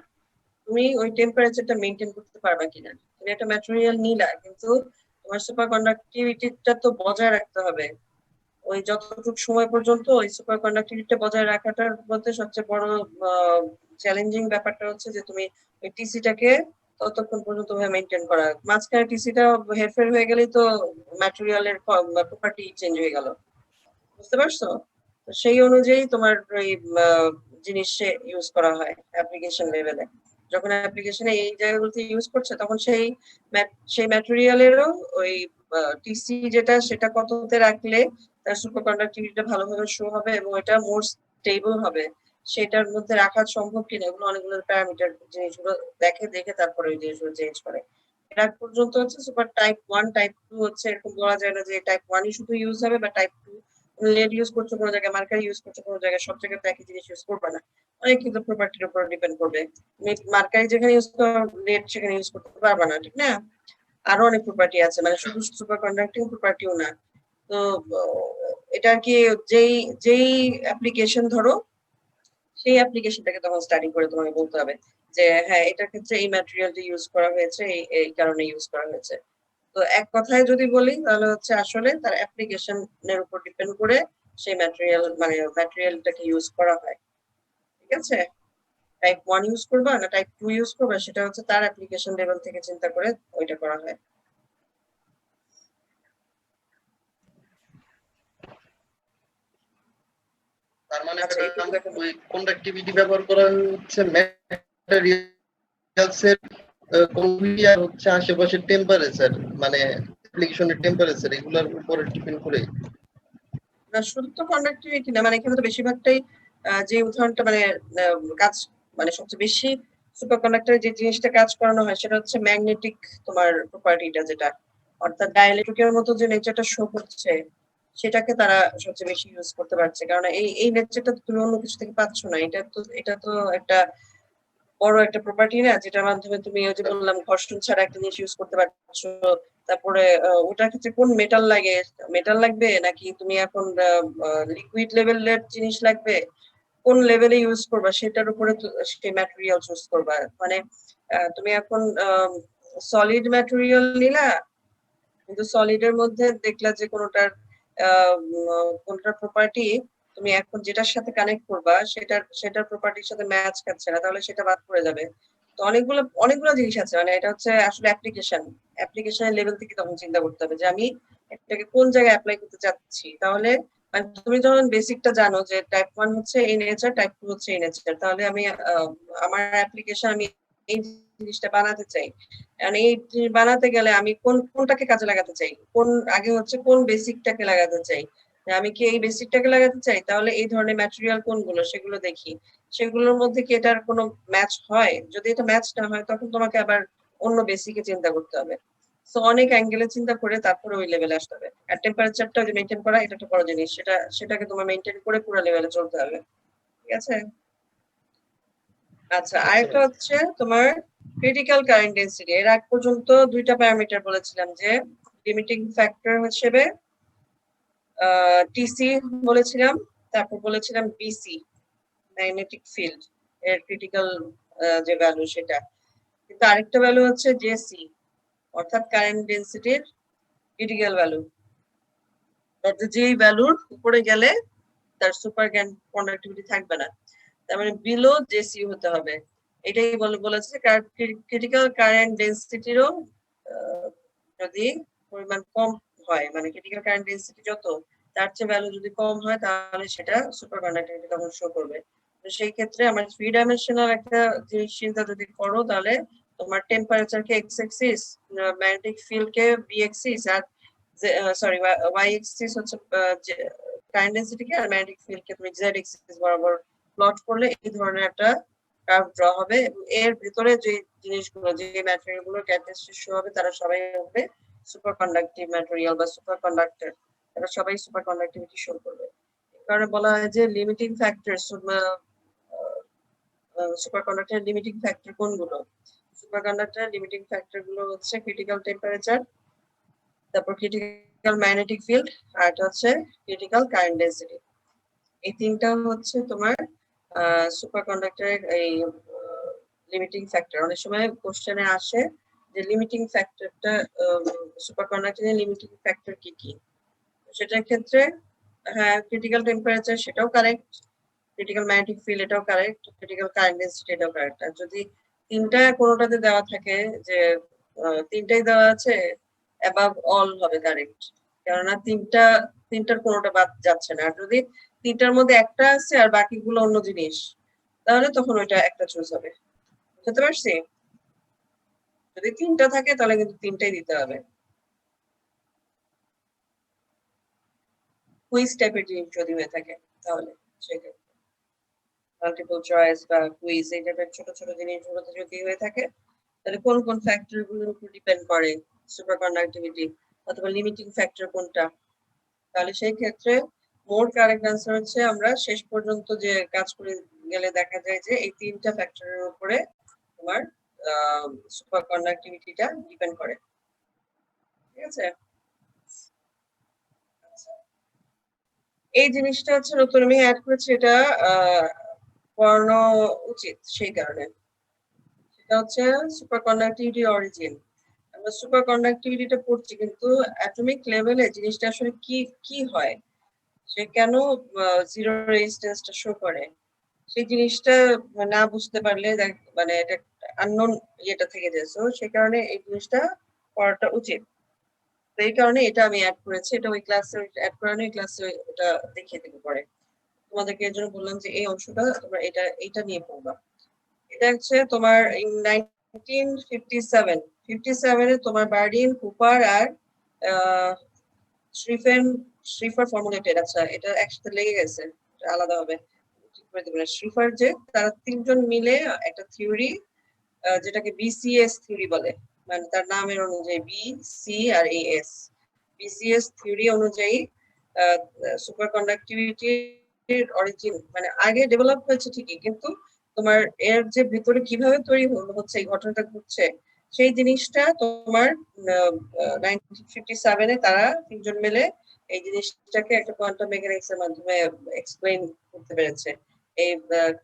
তুমি ওই টেম্পারেচারটা মেইনটেইন করতে পারবা কিনা। তুমি একটা ম্যাটেরিয়াল নিলা, কিন্তু তোমার সুপার কন্ডাক্টিভিটিটা তো বজায় রাখতে হবে। ওই যতটুকু সময় পর্যন্ত ওই সুপার কন্ডাক্টিভিটিটা বজায় রাখাটার মধ্যে সবচেয়ে বড় চ্যালেঞ্জিং ব্যাপারটা হচ্ছে যে তুমি ওই টিসিটাকে ততক্ষণ পর্যন্ত মেনটেন করা। মাঝখানে টিসিটা হেরফের হয়ে গেলেই তো ম্যাটেরিয়ালের প্রপার্টি চেঞ্জ হয়ে গেল, বুঝতে পারছো? তো সেই অনুযায়ী তোমার ওই জিনিসে ইউজ করা হয় অ্যাপ্লিকেশন লেভেলে। যখন অ্যাপ্লিকেশনে এই জায়গাগুলোতে ইউজ করছে তখন সেই ম্যাটেরিয়ালেরও ওই টিসি যেটা সেটা কততে রাখলে তার সুপার কন্ডাক্টিভিটিটা ভালোভাবে শো হবে এবং এটা মোর স্টেবল হবে, সেটার মধ্যে রাখা সম্ভব কিনা, এগুলো অনেকগুলো প্যারামিটার জিনিসগুলো দেখে তারপরে ওই জিনিসগুলো চেঞ্জ করে। এটা পর্যন্ত হচ্ছে সুপার টাইপ 1, টাইপ 2 হচ্ছে এরকম বলা যায় না যে টাইপ 1ই শুধু ইউজ হবে বা টাইপ 2 লেড ইউজ করছো কোনো জায়গায়, মার্কার ইউজ করছো কোনো জায়গায়, সব জায়গায় তো একই জিনিস ইউজ করবে না। অনেক কিন্তু প্রপার্টির উপর ডিপেন্ড করবে। তুমি মার্কারি যেখানে ইউজ করো লেড সেখানে ইউজ করতে পারবে না, ঠিক না? আরো অনেক প্রপার্টি আছে, মানে শুধু সুপার কন্ডাক্টিং প্রপার্টিও না। তো এটা আর কি যেই যেই অ্যাপ্লিকেশন ধরো সেই অ্যাপ্লিকেশনটাকে তখন স্টাডি করে তোমাকে বলতে হবে যে হ্যাঁ এটার ক্ষেত্রে এই ম্যাটেরিয়ালটা ইউজ করা হয়েছে, এই কারণে ইউজ করা হয়েছে। তো এক কথায় যদি বলি তাহলে হচ্ছে আসলে তার অ্যাপ্লিকেশনের উপর ডিপেন্ড করে সেই ম্যাটেরিয়ালটাকে ইউজ করা হয়, ঠিক আছে? টাইপ 1 ইউজ করবা না টাইপ 2 ইউজ করবা সেটা হচ্ছে তার অ্যাপ্লিকেশন লেভেল থেকে চিন্তা করে ওইটা করা হয়। তার মানে আচ্ছা, ম্যাডাম এইটুকু দেখো। ওই কন্ডাক্টিভিটি ব্যবহার করা হচ্ছে ম্যাটেরিয়ালসের কন্ডাক্টিভিটি আর হচ্ছে আশেপাশের টেম্পারেচার, মানে অ্যাপ্লিকেশনের টেম্পারেচার এগুলোর উপরে ডিপেন্ড করে। না শুধু তো কন্ডাক্টিভিটি না, মানে এখানে তো বেশিরভাগটাই যে উদাহরণটা মানে কাজ মানে সবচেয়ে বেশি সুপার কন্ডাক্টরে যে জিনিসটা কাজ করানো হয় সেটা হচ্ছে ম্যাগনেটিক তোমার প্রপার্টিটা, যেটা অর্থাৎ ডাইইলেকট্রিকের মতো যে নেচারটা শো করছে সেটাকে তারা সবচেয়ে বেশি ইউজ করতে পারছে, কারণ এই নেচারটা তুমি অন্য কিছু থেকে পাচ্ছ না। এটা তো একটা বড় একটা প্রপার্টি না, যেটার মাধ্যমে তুমি ওই যে বললাম ঘর্ষণ ছাড়া একটা জিনিস ইউজ করতে পারছো। তারপরে ওটার ক্ষেত্রে কোন মেটাল লাগবে নাকি তুমি এখন লিকুইড লেভেলের জিনিস লাগবে, কোন লেভেলে ইউজ করবা সেটার উপরে সেই ম্যাটেরিয়াল চুজ করবা। মানে তুমি এখন সলিড ম্যাটেরিয়াল নিলা কিন্তু সলিডের মধ্যে দেখলা যে কোনটার প্রপার্টি তুমি এখন যেটার সাথে কানেক্ট করবা সেটার প্রপার্টির সাথে ম্যাচ খাচ্ছে না, তাহলে সেটা বাদ পড়ে যাবে। তো অনেকগুলো জিনিস আছে, মানে এটা হচ্ছে আসলে অ্যাপ্লিকেশনের লেভেল থেকে তখন চিন্তা করতে হবে যে আমি এটাকে কোন জায়গায় অ্যাপ্লাই করতে চাচ্ছি। তাহলে মানে তুমি যখন বেসিকটা জানো যে টাইপ 1 হচ্ছে এই নেচার, টাইপ 2 হচ্ছে এই নেচার, তাহলে আমি আমার অ্যাপ্লিকেশন আমি এই জিনিসটা বানাতে চাই। কারণ এই বানাতে গেলে আমি কোনটাকে কাজে লাগাতে চাই, আগে হচ্ছে কোন বেসিকটাকে লাগাতে চাই। আমি কি এই বেসিকটাকে লাগাতে চাই, তাহলে এই ধরনের ম্যাটেরিয়াল কোনগুলো সেগুলো দেখি, সেগুলোর মধ্যে কি এটার কোনো ম্যাচ হয়। যদি এটা ম্যাচ না হয় তখন তোমাকে আবার অন্য বেসিকে চিন্তা করতে হবে। সো অনেক অ্যাঙ্গেলে চিন্তা করে তারপরে ওই লেভেলে আসতে হবে। আর টেম্পারেচারটা যে মেনটেন করা এটা একটা বড় জিনিস, সেটাকে তোমার মেনটেন করে পুরো লেভেলে চলতে হবে, ঠিক আছে? আচ্ছা, আরেকটা হচ্ছে তোমার ক্রিটিক্যাল কারেন্ট ডেন্সিটি। এর আগ পর্যন্ত দুইটা প্যারামিটার বলেছিলাম, যে লিমিটিং ফ্যাক্টর হিসেবে টিসি বলেছিলাম, তারপর বলেছিলাম বিসি ম্যাগনেটিক ফিল্ড এর ক্রিটিক্যাল যে ভ্যালু সেটা। কিন্তু আরেকটা ভ্যালু হচ্ছে জেসি অর্থাৎ কারেন্ট ডেন্সিটির ক্রিটিক্যাল ভ্যালু, অর্থাৎ যেই ভ্যালুর উপরে গেলে তার সুপার কন্ডাক্টিভিটি থাকবে না, তার মানে বিলো জেসি হতে হবে। এটাই বলেছে ক্রিটিক্যাল কারেন্ট ডেন্সিটিরও যদি পরিমাণ কম হয়, মানে ক্রিটিক্যাল কারেন্ট ডেন্সিটি যত তার চেয়ে ভ্যালু যদি কম হয় তাহলে সেটা সুপার কন্ডাক্টিভিটি তখন শো করবে। তো সেই ক্ষেত্রে আমার 3 ডাইমেনশনাল একটা জিনিস চিন্তা যদি করো তাহলে তোমার টেম্পারেচারকে এক্স এক্সিস, ম্যাগনেটিক ফিল্ডকে বি এক্সিস, আর সরি ওয়াই এক্সিস হচ্ছে কারেন্ট ডেন্সিটিকে, আর ম্যাগনেটিক ফিল্ডকে তুমি জেড এক্সিস বরাবর প্লট করলে এই ধরনের একটা কার্ভ ড্র হবে। এবং এর ভিতরে যে জিনিসগুলো যে ম্যাটেরিয়াল গুলো ক্যারেক্টারিস্টিক শো হবে তারা সবাই হবে সুপার কন্ডাক্টিভ ম্যাটেরিয়াল বা সুপার কন্ডাক্টর, তারা সবাই সুপার কন্ডাক্টিভিটি শো করবে। এই কারণে বলা হয় যে লিমিটিং ফ্যাক্টর, সুপার কন্ডাক্টরের লিমিটিং ফ্যাক্টর কোনগুলো। সুপার কন্ডাক্টরের লিমিটিং ফ্যাক্টর গুলো হচ্ছে ক্রিটিক্যাল টেম্পারেচার, তারপর ক্রিটিক্যাল ম্যাগনেটিক ফিল্ড, আর এটা হচ্ছে ক্রিটিক্যাল কারেন্ট ডেন্সিটি। এই তিনটা হচ্ছে তোমার সুপার কন্ডাক্টরের এই লিমিটিং ফ্যাক্টর। অনেক সময় কোশ্চেনে আসে যে লিমিটিং ফ্যাক্টরটা সুপার কন্ডাক্টরের লিমিটিং ফ্যাক্টর কি কি। সেটার ক্ষেত্রে হ্যাঁ ক্রিটিক্যাল টেম্পারেচার সেটাও কারেক্ট, ক্রিটিক্যাল ম্যাগনেটিক ফিল্ড এটাও কারেক্ট, ক্রিটিক্যাল কারেন্ট ডেন্সিটি এটাও কারেক্ট। আর যদি তিনটা কোনোটাতে দেওয়া থাকে যে তিনটাই দেওয়া আছে অ্যাবাভ অল হবে কারেক্ট, কেননা তিনটার কোনোটা বাদ যাচ্ছে না। আর যদি তিনটার মধ্যে একটা আছে আর বাকিগুলো অন্য জিনিস, তাহলে তখন ওইটা একটা চুজ হবে। বুঝতে পারছি? যদি তিনটা থাকে তাহলে কিন্তু তিনটাই দিতে হবে। কুইজ টাইপের জিনিস যদি হয়ে থাকে তাহলে সেক্ষেত্রে মাল্টিপল চয়েস বা কুইজ এই টাইপের ছোট ছোট জিনিসগুলোতে যদি হয়ে থাকে, তাহলে কোন কোন ফ্যাক্টর গুলোর উপর ডিপেন্ড করে সুপার কন্ডাক্টিভিটি অথবা লিমিটিং ফ্যাক্টর কোনটা, তাহলে সেই ক্ষেত্রে মোর কারেক্ট আনসার হচ্ছে আমরা শেষ পর্যন্ত যে কাজ করে গেলে দেখা যায় যে এই তিনটা ফ্যাক্টরের উপরে তোমার সুপার কন্ডাক্টিভিটিটা ডিপেন্ড করে। ঠিক আছে, এই জিনিসটা হচ্ছে নতুন আমি অ্যাড করেছি, এটা পড়ানো উচিত সেই কারণে। সেটা হচ্ছে সুপার কন্ডাক্টিভিটি অরিজিন। আমরা সুপার কন্ডাক্টিভিটিটা পড়ছি কিন্তু অ্যাটমিক লেভেলে জিনিসটা আসলে কি কি হয়, সে কেন জিরো রেজিস্ট্যান্সটা শো করে, সেই জিনিসটা না বুঝতে পারলে মানে এটা আননোন ইয়েটা থেকে যায়। সো সেই কারণে এই জিনিসটা পড়াটা উচিত। তো এই কারণে এটা আমি অ্যাড করেছি, এটা ওই ক্লাসে অ্যাড করানো, এই ক্লাসে এটা দেখিয়ে দেবো পরে তোমাদেরকে। এর জন্য বললাম যে এই অংশটা তোমরা এটা নিয়ে পড়বা। এটা হচ্ছে তোমার 1957 তোমার বার্ডিন, কুপার আর শ্রিফার ফর্মুলেটেড। আচ্ছা, এটা একসাথে লেগে গেছে, আলাদা হবে, ঠিক করে দেবেন। শ্রিফার যে তারা তিনজন মিলে একটা থিওরি, যেটাকে বিসিএস থিওরি বলে, মানে তার নামের অনুযায়ী বি সি আর এস, বিসিএস থিওরি অনুযায়ী সুপার কন্ডাক্টিভিটির অরিজিন মানে আগে ডেভেলপ হয়েছে ঠিকই, কিন্তু তোমার এর যে ভিতরে কিভাবে তৈরি হচ্ছে এই ঘটনাটা ঘটছে, সেই জিনিসটা তোমার 1957 তারা তিনজন মিলে এই জিনিসটাকে একটা কোয়ান্টাম মেকানিক্স এর মাধ্যমে এক্সপ্লেইন করতে পেরেছে। এই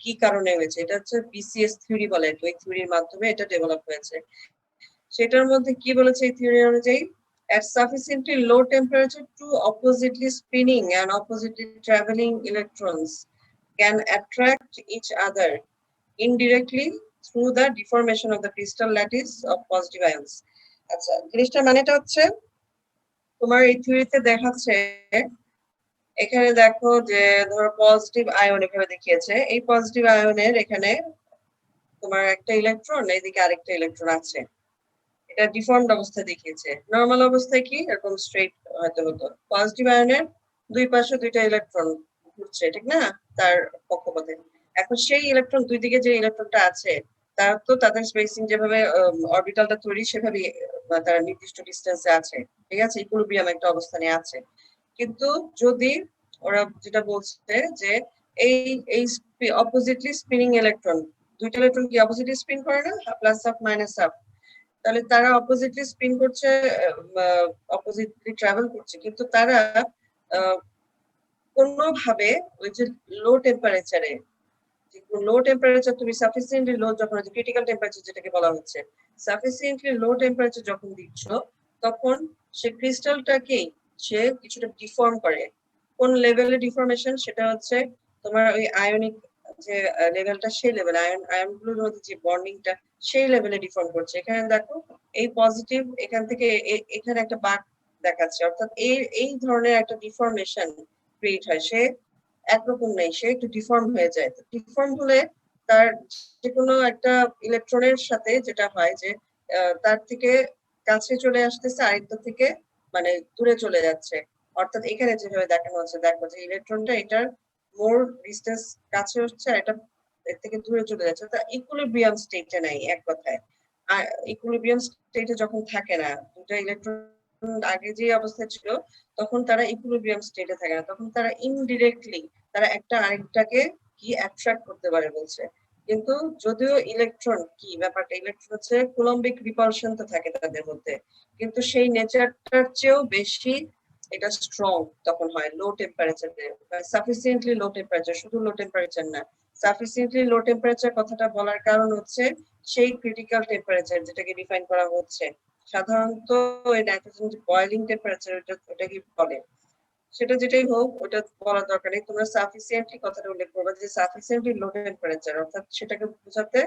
কি কারণে হয়েছে, এটা হচ্ছে বিসিএস থিওরি বলে, ওই থিওরির মাধ্যমে এটা ডেভেলপ হয়েছে। সেটার মধ্যে কি বলেছে এই থিওরি অনুযায়ী, at sufficiently low temperature two oppositely spinning and oppositely traveling electrons can attract each other indirectly through the deformation of the crystal lattice of positive ions. আচ্ছা, জিনিসটার মানেটা হচ্ছে তোমার এই থিওরিতে দেখাচ্ছে, এখানে দেখো যে ধরো পজিটিভ আয়ন এখানে দেখিয়েছে, এই পজিটিভ আয়নের এখানে তোমার একটা ইলেকট্রন, এইদিকে আরেকটা ইলেকট্রন আছে, এটা ডিফর্মড অবস্থায় দেখিয়েছে। নরমাল অবস্থায় কি এরকম স্ট্রেট হয়তো হতো, পজিটিভ আয়নের দুই পাশে দুইটা ইলেকট্রন ঘুরছে, ঠিক না, তার কক্ষপথে। এখন সেই ইলেকট্রন দুই দিকে যে ইলেকট্রনটা আছে তার তো তাদের স্পেসিং যেভাবে অরবিটালটা তৈরি সেভাবে তারা নির্দিষ্ট ডিস্টেন্সে আছে, ঠিক আছে, ইকুইলিব্রিয়াম একটা অবস্থানে আছে। কিন্তু যদি ওরা যেটা বলছে যে এই এই অপোজিটলি স্পিনিং ইলেকট্রন, দুইটা ইলেকট্রন কি অপোজিটলি স্পিন করে না, প্লাস হাফ মাইনাস হাফ, তাহলে তারা অপোজিটলি স্পিন করছে, অপোজিটলি ট্রাভেল করছে, কিন্তু তারা কোনোভাবে ওই যে লো টেম্পারেচারে, লো টেম্পারেচার তুমি সাফিসিয়েন্টলি লো যখন, ক্রিটিক্যাল টেম্পারেচার যেটাকে বলা হচ্ছে, সাফিসিয়েন্টলি লো টেম্পারেচার যখন দিচ্ছ তখন সে ক্রিস্টালটাকে সে কিছুটা ডিফর্ম করে। কোন লেভেলে ডিফর্মেশন, সেটা হচ্ছে তোমার ওই আয়নিক যে লেভেলটা, সেই লেভেল আয়নগুলোর মধ্যে যে বন্ডিংটা সেই লেভেলে ডিফর্ম করছে। এখানে দেখো এই পজিটিভ এখান থেকে এখানে একটা বাঁক দেখাচ্ছে, অর্থাৎ এই ধরনের একটা ডিফর্মেশন ক্রিয়েট হয়। সে একরকম নেই, সে একটু ডিফর্ম হয়ে যায়। ডিফর্ম হলে তার যে কোনো একটা ইলেকট্রনের সাথে যেটা হয় যে তার থেকে কাছে চলে আসতেছে, আরেকটা থেকে মানে দূরে চলে যাচ্ছে। অর্থাৎ এখানে যেভাবে দেখানো হচ্ছে, দেখো যে ইলেকট্রনটা এটার মোর ডিস্টেন্স কাছে হচ্ছে আর এটা এর থেকে দূরে চলে যাচ্ছে, তা ইকুইলিব্রিয়াম স্টেটে নাই এক কথায়। আর ইকুইলিব্রিয়াম স্টেটে যখন থাকে না দুটো ইলেকট্রন আগে যে অবস্থায় ছিল, তখন তারা ইকুইলিব্রিয়াম স্টেটে থাকে না, তখন তারা ইনডিরেক্টলি তারা একটা আরেকটাকে কি অ্যাট্রাক্ট করতে পারে বলছে। কিন্তু যদিও ইলেকট্রন কি ব্যাপারটা, ইলেকট্রন হচ্ছে কুলম্বিক রিপালশন তো থাকে তাদের মধ্যে, কিন্তু সেই নেচারটার চেয়েও বেশি এটা স্ট্রং তখন হয় লো টেম্পারেচারে, সাফিসিয়েন্টলি লো টেম্পারেচার, শুধু লো টেম্পারেচার না, সাফিসিয়েন্টলি লো টেম্পারেচার কথাটা বলার কারণ হচ্ছে সেই ক্রিটিক্যাল টেম্পারেচার যেটাকে ডিফাইন করা হচ্ছে সাধারণত এই নাইট্রোজেন যে বয়লিং টেম্পারেচার ওটাকে বলে। সেটা যেটাই হোক ওটা বলার দরকার নেই, তোমরা সাফিসিয়েন্টলি কথাটা উল্লেখ করবে যে সাফিসিয়েন্টলি লো টেম্পারেচার, অর্থাৎ সেটাকে বোঝাতে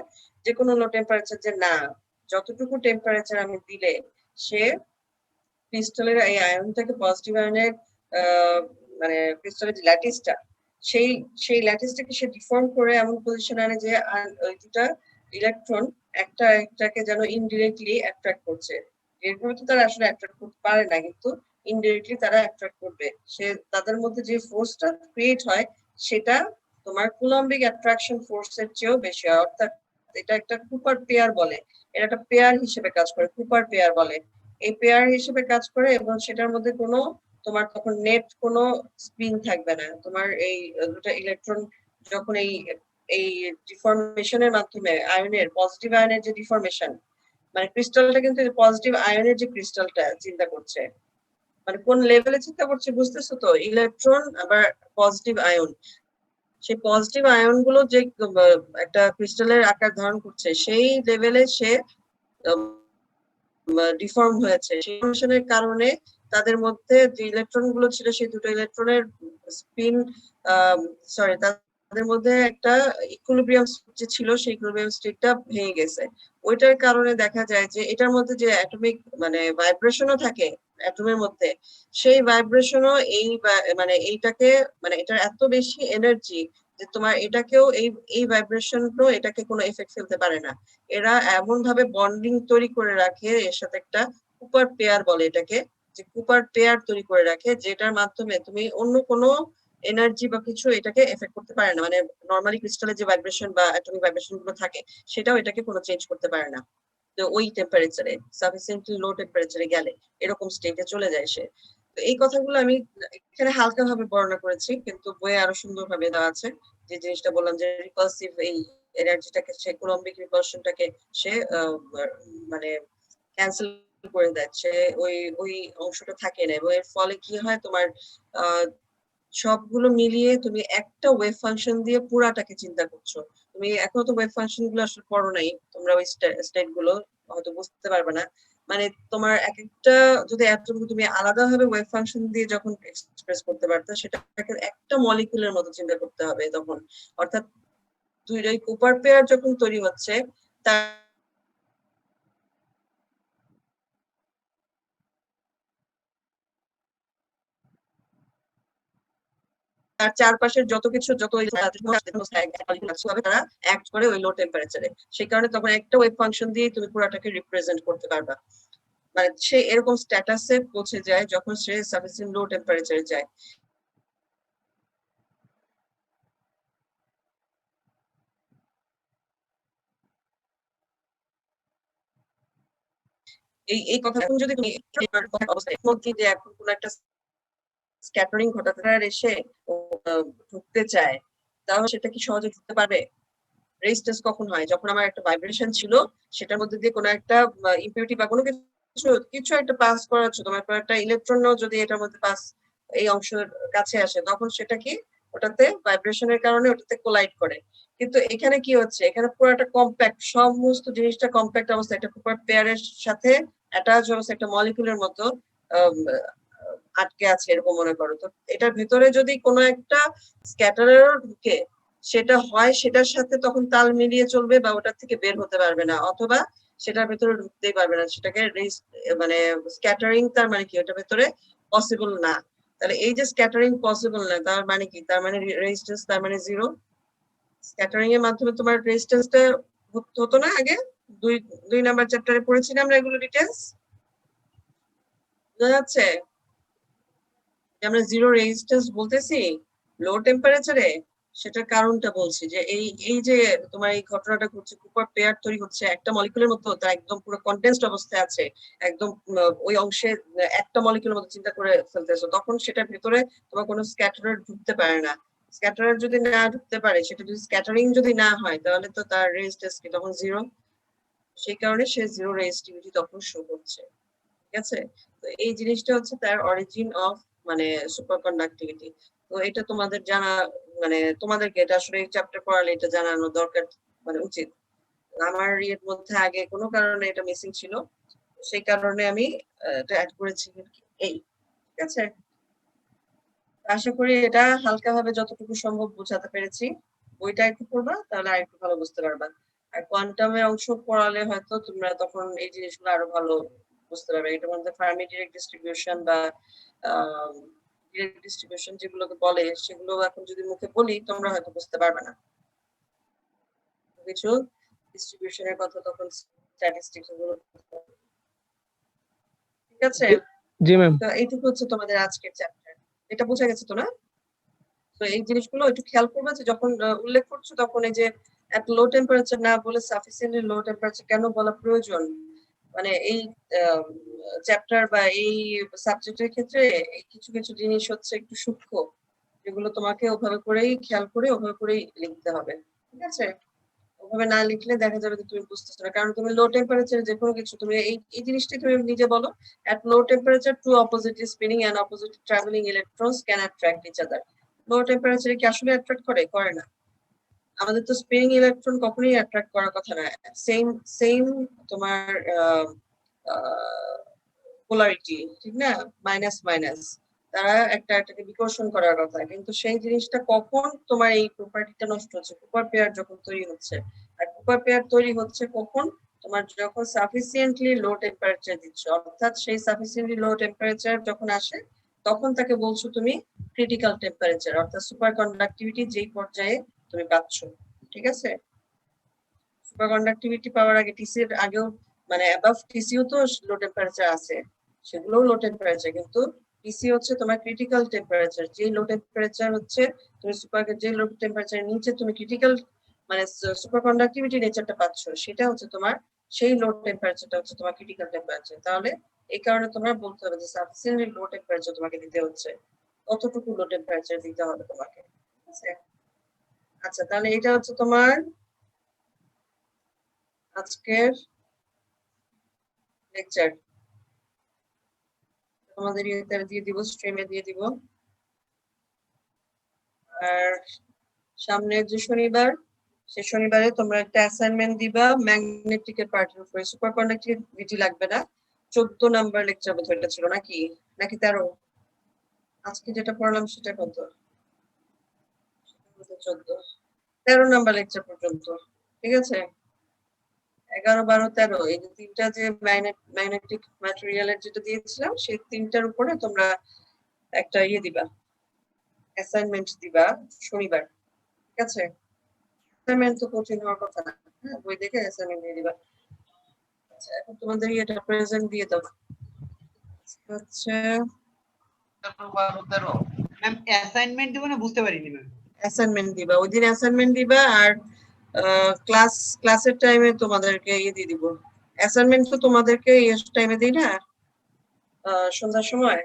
যে কোনো লো টেম্পারেচার যে না, যতটুকু টেম্পারেচার আমি দিলে সে ক্রিস্টালের এই আয়নটাকে পজিটিভ আয়নের মানে ক্রিস্টালের যে ল্যাটিসটা সেই সেই ল্যাটিসটাকে সে ডিফর্ম করে এমন পজিশন আনে যে ওই দুটা ইলেকট্রন একটা একটাকে যেন ইনডিরেক্টলি অ্যাট্রাক্ট করছে। এরপরে তো তারা আসলে অ্যাট্রাক্ট করতে পারে না, কিন্তু ইনডিরেক্টলি তারা অ্যাট্রাক্ট করবে। সে তাদের মধ্যে যে ফোর্সটা ক্রিয়েট হয় সেটা তোমার কুলম্বিক অ্যাট্রাকশন ফোর্সের চেয়েও বেশি হয়, অর্থাৎ এটা একটা কুপার পেয়ার বলে, এটা একটা পেয়ার হিসেবে কাজ করে, কুপার পেয়ার বলে। এই পেয়ার হিসেবে কাজ করে এবং সেটার মধ্যে কোনো তোমার তখন নেট কোনো স্পিন থাকবে না। তোমার এই দুটো ইলেকট্রন যখন এই ডিফরমেশনের মাধ্যমে আয়নের পজিটিভ আয়নের যে ডিফরমেশন, মানে ক্রিস্টালটা কিন্তু পজিটিভ আয়নের যে ক্রিস্টালটা চিন্তা করছে, মানে কোন লেভেলে চিন্তা করছে বুঝতেছো তো, ইলেকট্রন আবার পজিটিভ আয়ন, সেই পজিটিভ আয়ন গুলো যে একটা ক্রিস্টালের আকার ধারণ করছে সেই লেভেলে সে ডিফর্ম হয়েছে। সেই ডিফর্মেশনের কারণে তাদের মধ্যে যে ইলেকট্রন গুলো ছিল সেই দুটো ইলেকট্রনের স্পিন সরি তাদের মধ্যে একটা ইকুইলিব্রিয়াম যে ছিল সেই ইকুইলিব্রিয়াম স্টেটটা ভেঙে গেছে। ওইটার কারণে দেখা যায় যে এটার মধ্যে যে অ্যাটমিক মানে ভাইব্রেশনও থাকে অ্যাটমের মধ্যে, সেই ভাইব্রেশনও এই মানে এইটাকে মানে এটার এত বেশি এনার্জি যে তোমার এটাকেও এই ভাইব্রেশনও এটাকে কোনো এফেক্ট ফেলতে পারে না। এরা এমন ভাবে বন্ডিং তৈরি করে রাখে এর সাথে, একটা কুপার পেয়ার বলে এটাকে, যে কুপার পেয়ার তৈরি করে রাখে যেটার মাধ্যমে তুমি অন্য কোনো এনার্জি বা কিছু এটাকে এফেক্ট করতে পারে না। মানে নরমালি ক্রিস্টালের যে ভাইব্রেশন বা অ্যাটমিক ভাইব্রেশন গুলো থাকে সেটাও এটাকে কোনো চেঞ্জ করতে পারে না। তো ওই টেম্পারেচারে সাফিসিয়েন্টলি লো টেম্পারেচারে গেলে এরকম স্টেটে চলে যায় সে। তো এই কথাগুলো আমি এখানে হালকা ভাবে বর্ণনা করেছি, কিন্তু বইয়ে আরো সুন্দর ভাবে দেওয়া আছে। যে জিনিসটা বললাম যে রিপালসিভ এই এনার্জিটাকে সে কুলম্বিক রিপালশনটাকে সে মানে ক্যান্সেল করে দেয়, সে ওই ওই অংশটা থাকে না এবং এর ফলে কি হয় তোমার সবগুলো মিলিয়ে তুমি একটা ওয়েভ ফাংশন দিয়ে পুরাটাকে চিন্তা করছো। তুমি এখনো তো ওয়েভ ফাংশন গুলো আসলে পড়ো নাই, তোমরা ওই স্টেট গুলো হয়তো বুঝতে পারবে না। মানে তোমার এক একটা যদি এতটুকু তুমি আলাদা ভাবে ওয়েভ ফাংশন দিয়ে যখন এক্সপ্রেস করতে পারতো সেটাকে একটা মলিকুলের মতো চিন্তা করতে হবে তখন, অর্থাৎ দুইটাই কুপার পেয়ার যখন তৈরি হচ্ছে তার তার চারপাশের যত কিছু যত তারা অ্যাক্ট করে ওই লো টেম্পারেচারে, সেই কারণে তখন একটা ওয়েভ ফাংশন দিয়ে তুমি পুরোটাকে রিপ্রেজেন্ট করতে পারবা। মানে সে এরকম স্ট্যাটাসে পৌঁছে যায় যখন সে সাফিসিয়েন্ট লো টেম্পারেচারে যায়। এই কথা এখন যদি তুমি অবস্থায় মধ্যে যে এখন কোন একটা স্ক্যাটারিং ঘটাতে এসে ঢুকতে চায়, তাহলে সেটা কি সহজে ঢুকতে পারবে? রেজিস্ট্যান্স কখন হয়? যখন আমার একটা ভাইব্রেশন ছিল সেটার মধ্যে দিয়ে কোনো একটা ইমপিউরিটি বা কোনো কিছু কিছু একটা পাস করাচ্ছ, তোমার একটা ইলেকট্রনও যদি এটার মধ্যে পাস এই অংশের কাছে আসে তখন সেটা কি ওটাতে ভাইব্রেশনের কারণে ওটাতে কোলাইড করে। কিন্তু এখানে কি হচ্ছে, এখানে পুরো একটা কম্প্যাক্ট সমস্ত জিনিসটা কম্প্যাক্ট অবস্থা একটা কুপার পেয়ারের সাথে অ্যাটাচ অবস্থা একটা মলিকুলের মতো আটকে আছে এরকম মনে করো। তো এটার ভিতরে যদি কোনো একটা স্ক্যাটারেরও ঢুকে সেটা হয় সেটার সাথে তখন তাল মিলিয়ে চলবে বা ওটার থেকে বের হতে পারবে না, অথবা সেটার ভেতরে ঢুকতেই পারবে না, সেটাকে মানে স্ক্যাটারিং তার মানে কি ওটার ভেতরে পসিবল না। তাহলে এই যে স্ক্যাটারিং পসিবল না তার মানে কি, তার মানে রেজিস্ট্যান্স তার মানে জিরো। স্ক্যাটারিং এর মাধ্যমে তোমার রেজিস্ট্যান্সটা হতো না আগে, দুই দুই নাম্বার চ্যাপ্টারে পড়েছিলাম আমরা এগুলো ডিটেলস, বোঝা যাচ্ছে? আমরা জিরো রেজিস্ট্যান্স বলতেছি লো টেম্পারেচারে, সেটার কারণটা বলছি যে এই যে তোমার এই ঘটনাটা ঘটছে, কুপার পেয়ার তৈরি হচ্ছে একটা মলিকুলের মতো, তা একদম পুরো কনডেন্সড অবস্থায় আছে একদম ওই অংশে একটা মলিকুলের মতো চিন্তা করে ফেলতেছো, তখন সেটার ভিতরে তোমার কোনো স্ক্যাটারার ঢুকতে পারে না। স্ক্যাটারার যদি না ঢুকতে পারে, সেটা যদি স্ক্যাটারিং যদি না হয় তাহলে তো তার রেজিস্ট্যান্স কি তখন জিরো, সেই কারণে সে জিরো রেজিস্টিভিটি তখন শো করছে। ঠিক আছে? তো এই জিনিসটা হচ্ছে তার অরিজিন অফ মানে সুপার কন্ডাক্টিভিটি। তো এটা তোমাদের জানা মানে তোমাদেরকে এটা আসলে এই চ্যাপ্টার পড়ালে এটা জানানো দরকার মানে উচিত। আমার এর মধ্যে আগে কোনো কারণে এটা মিসিং ছিল, সেই কারণে আমি এটা অ্যাড করেছি এই। ঠিক আছে? আশা করি এটা হালকাভাবে যতটুকু সম্ভব বোঝাতে পেরেছি। বইটা একটু পড়বা, তাহলে আরেকটু ভালো বুঝতে পারবা। আর কোয়ান্টামের অংশ পড়ালে হয়তো তোমরা তখন এই জিনিসগুলো আরো ভালো বুঝতে পারবে। এটার মধ্যে ফার্মি ডিরেক্ট ডিস্ট্রিবিউশন বা ডিরেক্ট ডিস্ট্রিবিউশন যেগুলোকে বলে, সেগুলো এখন যদি মুখে বলি তোমরা হয়তো বুঝতে পারবে না। কিছু ডিস্ট্রিবিউশনের কথা তখন স্ট্যাটিস্টিক্স গুলো, ঠিক আছে? জি ম্যাম। তো এইটুকু হচ্ছে তোমাদের আজকের চ্যাপ্টার। এটা বোঝা গেছে তো না? তো এই জিনিসগুলো একটু খেয়াল করবে যে যখন উল্লেখ করছো তখন এই যে এট লো টেম্পারেচার না বলে সাফিসিয়েন্টলি লো টেম্পারেচার কেন বলা প্রয়োজন, মানে এই চ্যাপ্টার বা এই সাবজেক্টের ক্ষেত্রে এই কিছু কিছু জিনিস হচ্ছে একটু সূক্ষ্ম, যেগুলো তোমাকে ওভাবে করেই খেয়াল করে ওভাবে করেই লিখতে হবে, ঠিক আছে? ওভাবে না লিখলে দেখা যাবে যে তুমি বুঝতেছো না, কারণ তুমি লো টেম্পারেচারে যে কোনো কিছু তুমি এই জিনিসটাই তুমি নিজে বলো, at low temperature two oppositely spinning and opposite traveling electrons can attract each other. লো টেম্পারেচারে কি আসলে অ্যাট্রাক্ট করে? করে না। আমাদের তো স্পিনিং ইলেকট্রন কখনোই অ্যাট্রাক্ট করার কথা না। সেম সেম তোমার পোলারিটি, ঠিক না? মাইনাস মাইনাস, তারা একটা একটাকে বিকর্ষণ করার কথা, কিন্তু সেই জিনিসটা কখন তোমার এই প্রপার্টিটা নষ্ট হচ্ছে? কুপার পেয়ার যখন তৈরি হচ্ছে। আর কুপার পেয়ার তৈরি হচ্ছে কখন? তোমার যখন সাফিসিয়েন্টলি লো টেম্পারেচার দিচ্ছ, অর্থাৎ সেই সাফিসিয়েন্টলি লো টেম্পারেচার যখন আসে তখন তাকে বলছো তুমি ক্রিটিক্যাল টেম্পারেচার, অর্থাৎ সুপার কন্ডাক্টিভিটি যেই পর্যায়ে তুমি পাচ্ছ, ঠিক আছে? সুপার কন্ডাক্টিভিটি পাওয়ার আগে টিসি এর আগেও, মানে অ্যাবাভ টিসিও তো লো টেম্পারেচার আছে, সেগুলোও লো টেম্পারেচার, কিন্তু টিসি হচ্ছে তোমার ক্রিটিক্যাল টেম্পারেচার। যেই লো টেম্পারেচার হচ্ছে তুমি যে লো টেম্পারেচারের নিচে তুমি ক্রিটিক্যাল মানে সুপার কন্ডাক্টিভিটি নেচারটা পাচ্ছ, সেটা হচ্ছে তোমার সেই লো টেম্পারেচারটা হচ্ছে তোমার ক্রিটিক্যাল টেম্পারেচার। তাহলে এই কারণে তোমার বলতে হবে যে সাফিসিয়েন্টলি লো টেম্পারেচার তোমাকে দিতে হচ্ছে, কতটুকু লো টেম্পারেচার দিতে হবে তোমাকে, ঠিক আছে? আচ্ছা, তাহলে এটা হচ্ছে তোমার আজকের লেকচার। তোমাদের ইয়েতে দিয়ে দিব, স্ট্রিমে দিয়ে দিব। আর সামনের যে শনিবার, সে শনিবারে তোমরা একটা অ্যাসাইনমেন্ট দিবা ম্যাগনেটিকের পার্টের উপরে। সুপার কন্ডাক্টিভিটি লাগবে না, 14 নাম্বার লেকচার বোধহয় এটা ছিল, নাকি নাকি 13? আজকে যেটা পড়লাম সেটা কত? 14, 13 নাম্বার লেকচার পর্যন্ত, ঠিক আছে? 11, 12, 13 এই যে তিনটা যে ম্যাগনেটিক ম্যাটেরিয়ালের যেটা দিয়েছিলাম, সেই তিনটার উপরে তোমরা একটা ইয়ে দিবা, অ্যাসাইনমেন্ট দিবা শনিবার, ঠিক আছে? অ্যাসাইনমেন্ট তো কঠিন হওয়ার কথা না, হ্যাঁ, বই দেখে অ্যাসাইনমেন্ট দিয়ে দিবা। আচ্ছা, এখন তোমাদের এটা প্রেজেন্ট দিয়ে দাও হচ্ছে। 12, 13 ম্যাম অ্যাসাইনমেন্ট দিব না, বুঝতে পারিনি ম্যাম। অ্যাসাইনমেন্ট দিবা, ওই দিন অ্যাসাইনমেন্ট দিবা। আর ক্লাসের টাইমে তোমাদেরকে ইয়ে দিয়ে দিব। অ্যাসাইনমেন্ট তো তোমাদেরকে ইয়ে টাইমে দিই না, সন্ধ্যার সময়।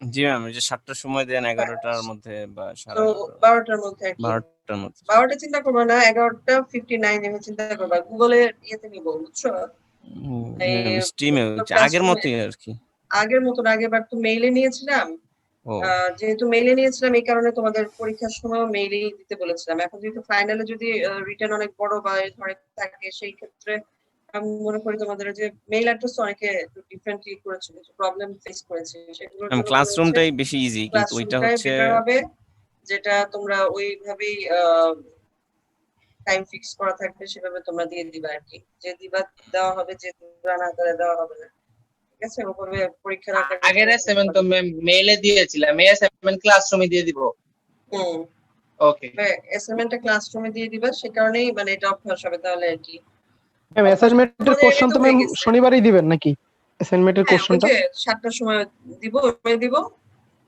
জি ম্যাম, যে 7টার সময় দেন, 11টার মধ্যে বা তো 11:30, 12টার মধ্যে আর কি। 12টার মধ্যে। 12টা চিন্তা করবা না, 11:59 এমনি চিন্তা করবা। গুগলের ইয়েতে নিব, বুঝছো? স্ট্রিমে আগের মতোই আর কি। আগের মতন, আগেরবার তো মেইলে নিয়েছিলাম। ও যেহেতু মেইলে নিয়েছিলাম এই কারণে তোমাদের পরীক্ষার সময় মেইলেই দিতে বলেছিলাম। এখন যেহেতু ফাইনালে যদি রিটার্ন অনেক বড় বা এই ধরে থাকে, সেই ক্ষেত্রে আমি মনে করি তোমাদের যে মেইল অ্যাড্রেস অনেকে ডিফারেন্টলি করেছে, কিছু প্রবলেম ফেস করেছে, সেগুলোর জন্য ক্লাসরুমটাই বেশি ইজি, কিন্তু ওইটা হচ্ছে বেটার হবে, যেটা তোমরা ওইভাবেই টাইম ফিক্স করা থাকবে, সেভাবে তোমরা দিয়ে দিবা আর কি। যে দিবা দেওয়া হবে, যে দিবা না করে দেওয়া হবে না, ঠিক আছে? ওভাবে পরীক্ষার আকারে আগের অ্যাসাইনমেন্ট তো ম্যাম মেইলে দিয়েছিলাম, এই অ্যাসাইনমেন্ট ক্লাসরুমে দিয়ে দিব। হুম, ওকে অ্যাসাইনমেন্টটা ক্লাসরুমে দিয়ে দিবা, সে কারণেই মানে এটা অভ্যাস হবে তাহলে আর কি। ম্যাম অ্যাসাইনমেন্টের কোশ্চেন তো ম্যাম শনিবারই দিবেন নাকি? অ্যাসাইনমেন্টের হ্যাঁ, ওই কোশ্চেনটা যে 7টার সময় দিব,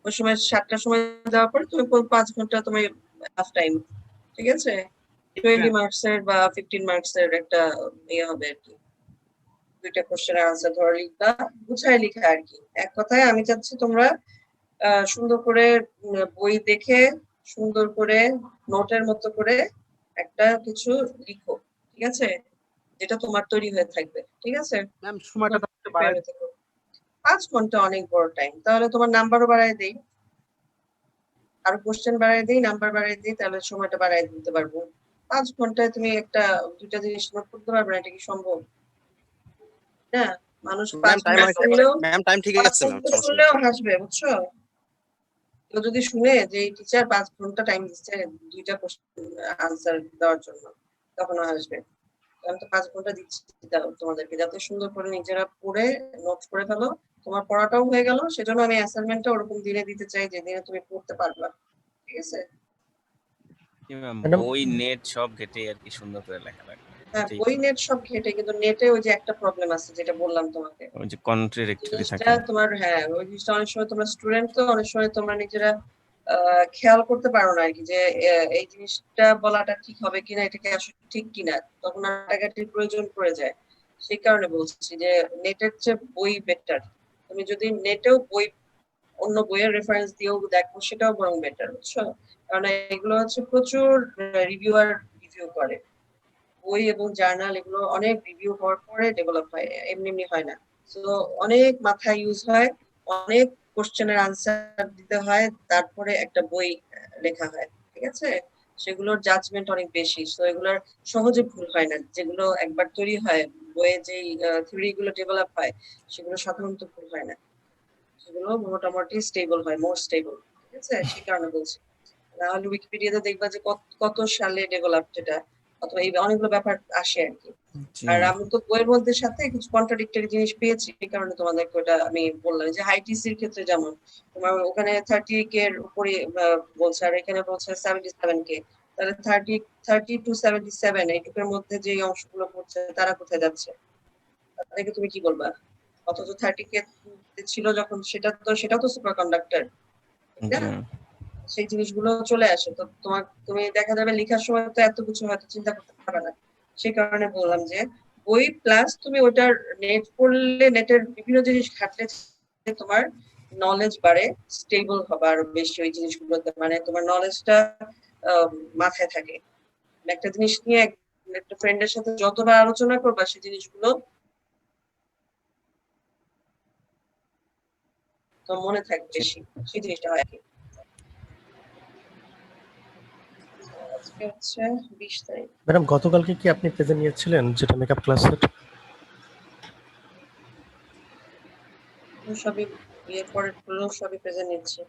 ওই সময় 7টার সময় দেওয়ার পরে তুমি 5 ঘন্টা তুমি হাফ টাইম, ঠিক আছে? 20 মার্কস এর বা 15 মার্কস এর একটা ইয়ে হবে আর কি। দুইটা কোশ্চেনের আনসার ধরে লিখবা, গুছায় লিখা আর কি। এক কথায় আমি চাচ্ছি তোমরা সুন্দর করে বই দেখে সুন্দর করে নোটের মতো করে একটা কিছু লিখো, ঠিক আছে? যেটা তোমার তৈরি হয়ে থাকবে, ঠিক আছে? ম্যাম সময়টা একটু বাড়াই 5 ঘন্টা অনেক বড় টাইম, তাহলে তোমার নাম্বারও বাড়ায় দেই, আর কোশ্চেন বাড়ায় দেই, নাম্বার বাড়ায় দিই, তাহলে সময়টা বাড়ায় দিতে পারবো। 5 ঘন্টায় তুমি একটা দুইটা জিনিস নোট করতে পারবে না, এটা কি সম্ভব? না, মানুষ 5 ঘন্টা শুনলেও ম্যাম টাইম ঠিক আছে ম্যাম, সমস্যা নেই। শুনলেও হাসবে, বুঝছো? কেউ যদি শুনে যে এই টিচার 5 ঘন্টা টাইম দিচ্ছে 2টা কোশ্চেন আনসার দেওয়ার জন্য, তখন আসবে। আমি তো 5 ঘন্টা দিচ্ছি তোমাদেরকে, যাতে সুন্দর করে নিজেরা পড়ে নোটস করে ফেলো, তোমার পড়াটাও হয়ে গেল। সেজন্য আমি অ্যাসাইনমেন্টটা ওরকম দিনে দিতে চাই যে দিনে তুমি পড়তে পারবা, ঠিক আছে? বই নেট সব ঘেটে আর কি সুন্দর করে লেখা লাগবে। হ্যাঁ, বই নেট সব ঘেটে, কিন্তু নেটে ওই যে একটা প্রবলেম আছে যেটা বললাম তোমাকে, ওই যে কন্ট্রাডিক্টরি থাকে। জিনিসটা তোমার, হ্যাঁ ওই জিনিসটা অনেক সময় তোমরা স্টুডেন্ট, তো অনেক সময় তোমরা নিজেরা খেয়াল করতে পারো না আর কি, যে এই জিনিসটা বলাটা ঠিক হবে কিনা, এটা কি আসলে ঠিক কিনা, তখন আটাঘাটির প্রয়োজন পড়ে যায়। সেই কারণে বলছি যে নেটের চেয়ে বই বেটার। তুমি যদি নেটেও বই, অন্য বইয়ের রেফারেন্স দিয়েও দেখো, সেটাও বরং বেটার, বুঝছো? কারণ এগুলো হচ্ছে প্রচুর রিভিউয়ার রিভিউ করে। বই এবং জার্নাল এগুলো অনেক রিভিউ হওয়ার পরে ডেভেলপ হয়, এমনি এমনি হয় না। তো অনেক মাথা ইউজ হয়, অনেক কোশ্চেনের আনসার দিতে হয়, তারপরে একটা বই লেখা হয়, ঠিক আছে? সেগুলোর জাজমেন্ট অনেক বেশি, তো এগুলোর সহজে ভুল হয় না। যেগুলো একবার তৈরি হয়, বইয়ে যেই থিওরি গুলো ডেভেলপ হয়, সেগুলো সাধারণত ভুল হয় না, সেগুলো মোটামুটি স্টেবল হয়, মোর স্টেবল, ঠিক আছে? সেই কারণে বলছি। নাহলে উইকিপিডিয়াতে দেখবা যে কত সালে ডেভেলপ, এটা অথবা এই অনেকগুলো ব্যাপার আসে আর কি। আর আমি তো বইয়ের মধ্যে সাথে কিছু কন্ট্রাডিক্টরি জিনিস পেয়েছি, এই কারণে তোমাদেরকে ওটা আমি বললাম। যে হাইটিসির ক্ষেত্রে যেমন তোমার ওখানে 30K এর উপরে বলছে, আর এখানে বলছে 77K, তাহলে 30 to 77 এইটুকুর মধ্যে যে অংশগুলো পড়ছে তারা কোথায় যাচ্ছে, তাদেরকে তুমি কি বলবা? অথচ 30K ছিল যখন, সেটাও তো সুপার কন্ডাক্টর, ঠিক না? সেই জিনিসগুলো চলে আসে, তো তুমি দেখা যাবে লেখার সময় তো এত কিছু হয়তো চিন্তা করতে পারবে না। সেই কারণে বললাম যে বই প্লাস তুমি ওটার নেট পড়লে, নেটের বিভিন্ন জিনিস ঘাটলে তোমার নলেজ বাড়ে, স্টেবল হবে আরো বেশি ওই জিনিসগুলোতে, মানে তোমার নলেজটা মাথায় থাকে। একটা জিনিস নিয়ে একটা ফ্রেন্ডের সাথে যতবার আলোচনা করবা, সেই জিনিসগুলো তো মনে থাকবে বেশি, সেই জিনিসটা হয় আর কি। আজকে হচ্ছে 20 তারিখ। ম্যাডাম গতকালকে কি আপনি প্রেজেন্ট নিয়েছিলেন, যেটা মেকআপ ক্লাসের? সবই বিয়ের পরে সবই প্রেজেন্ট নিচ্ছি।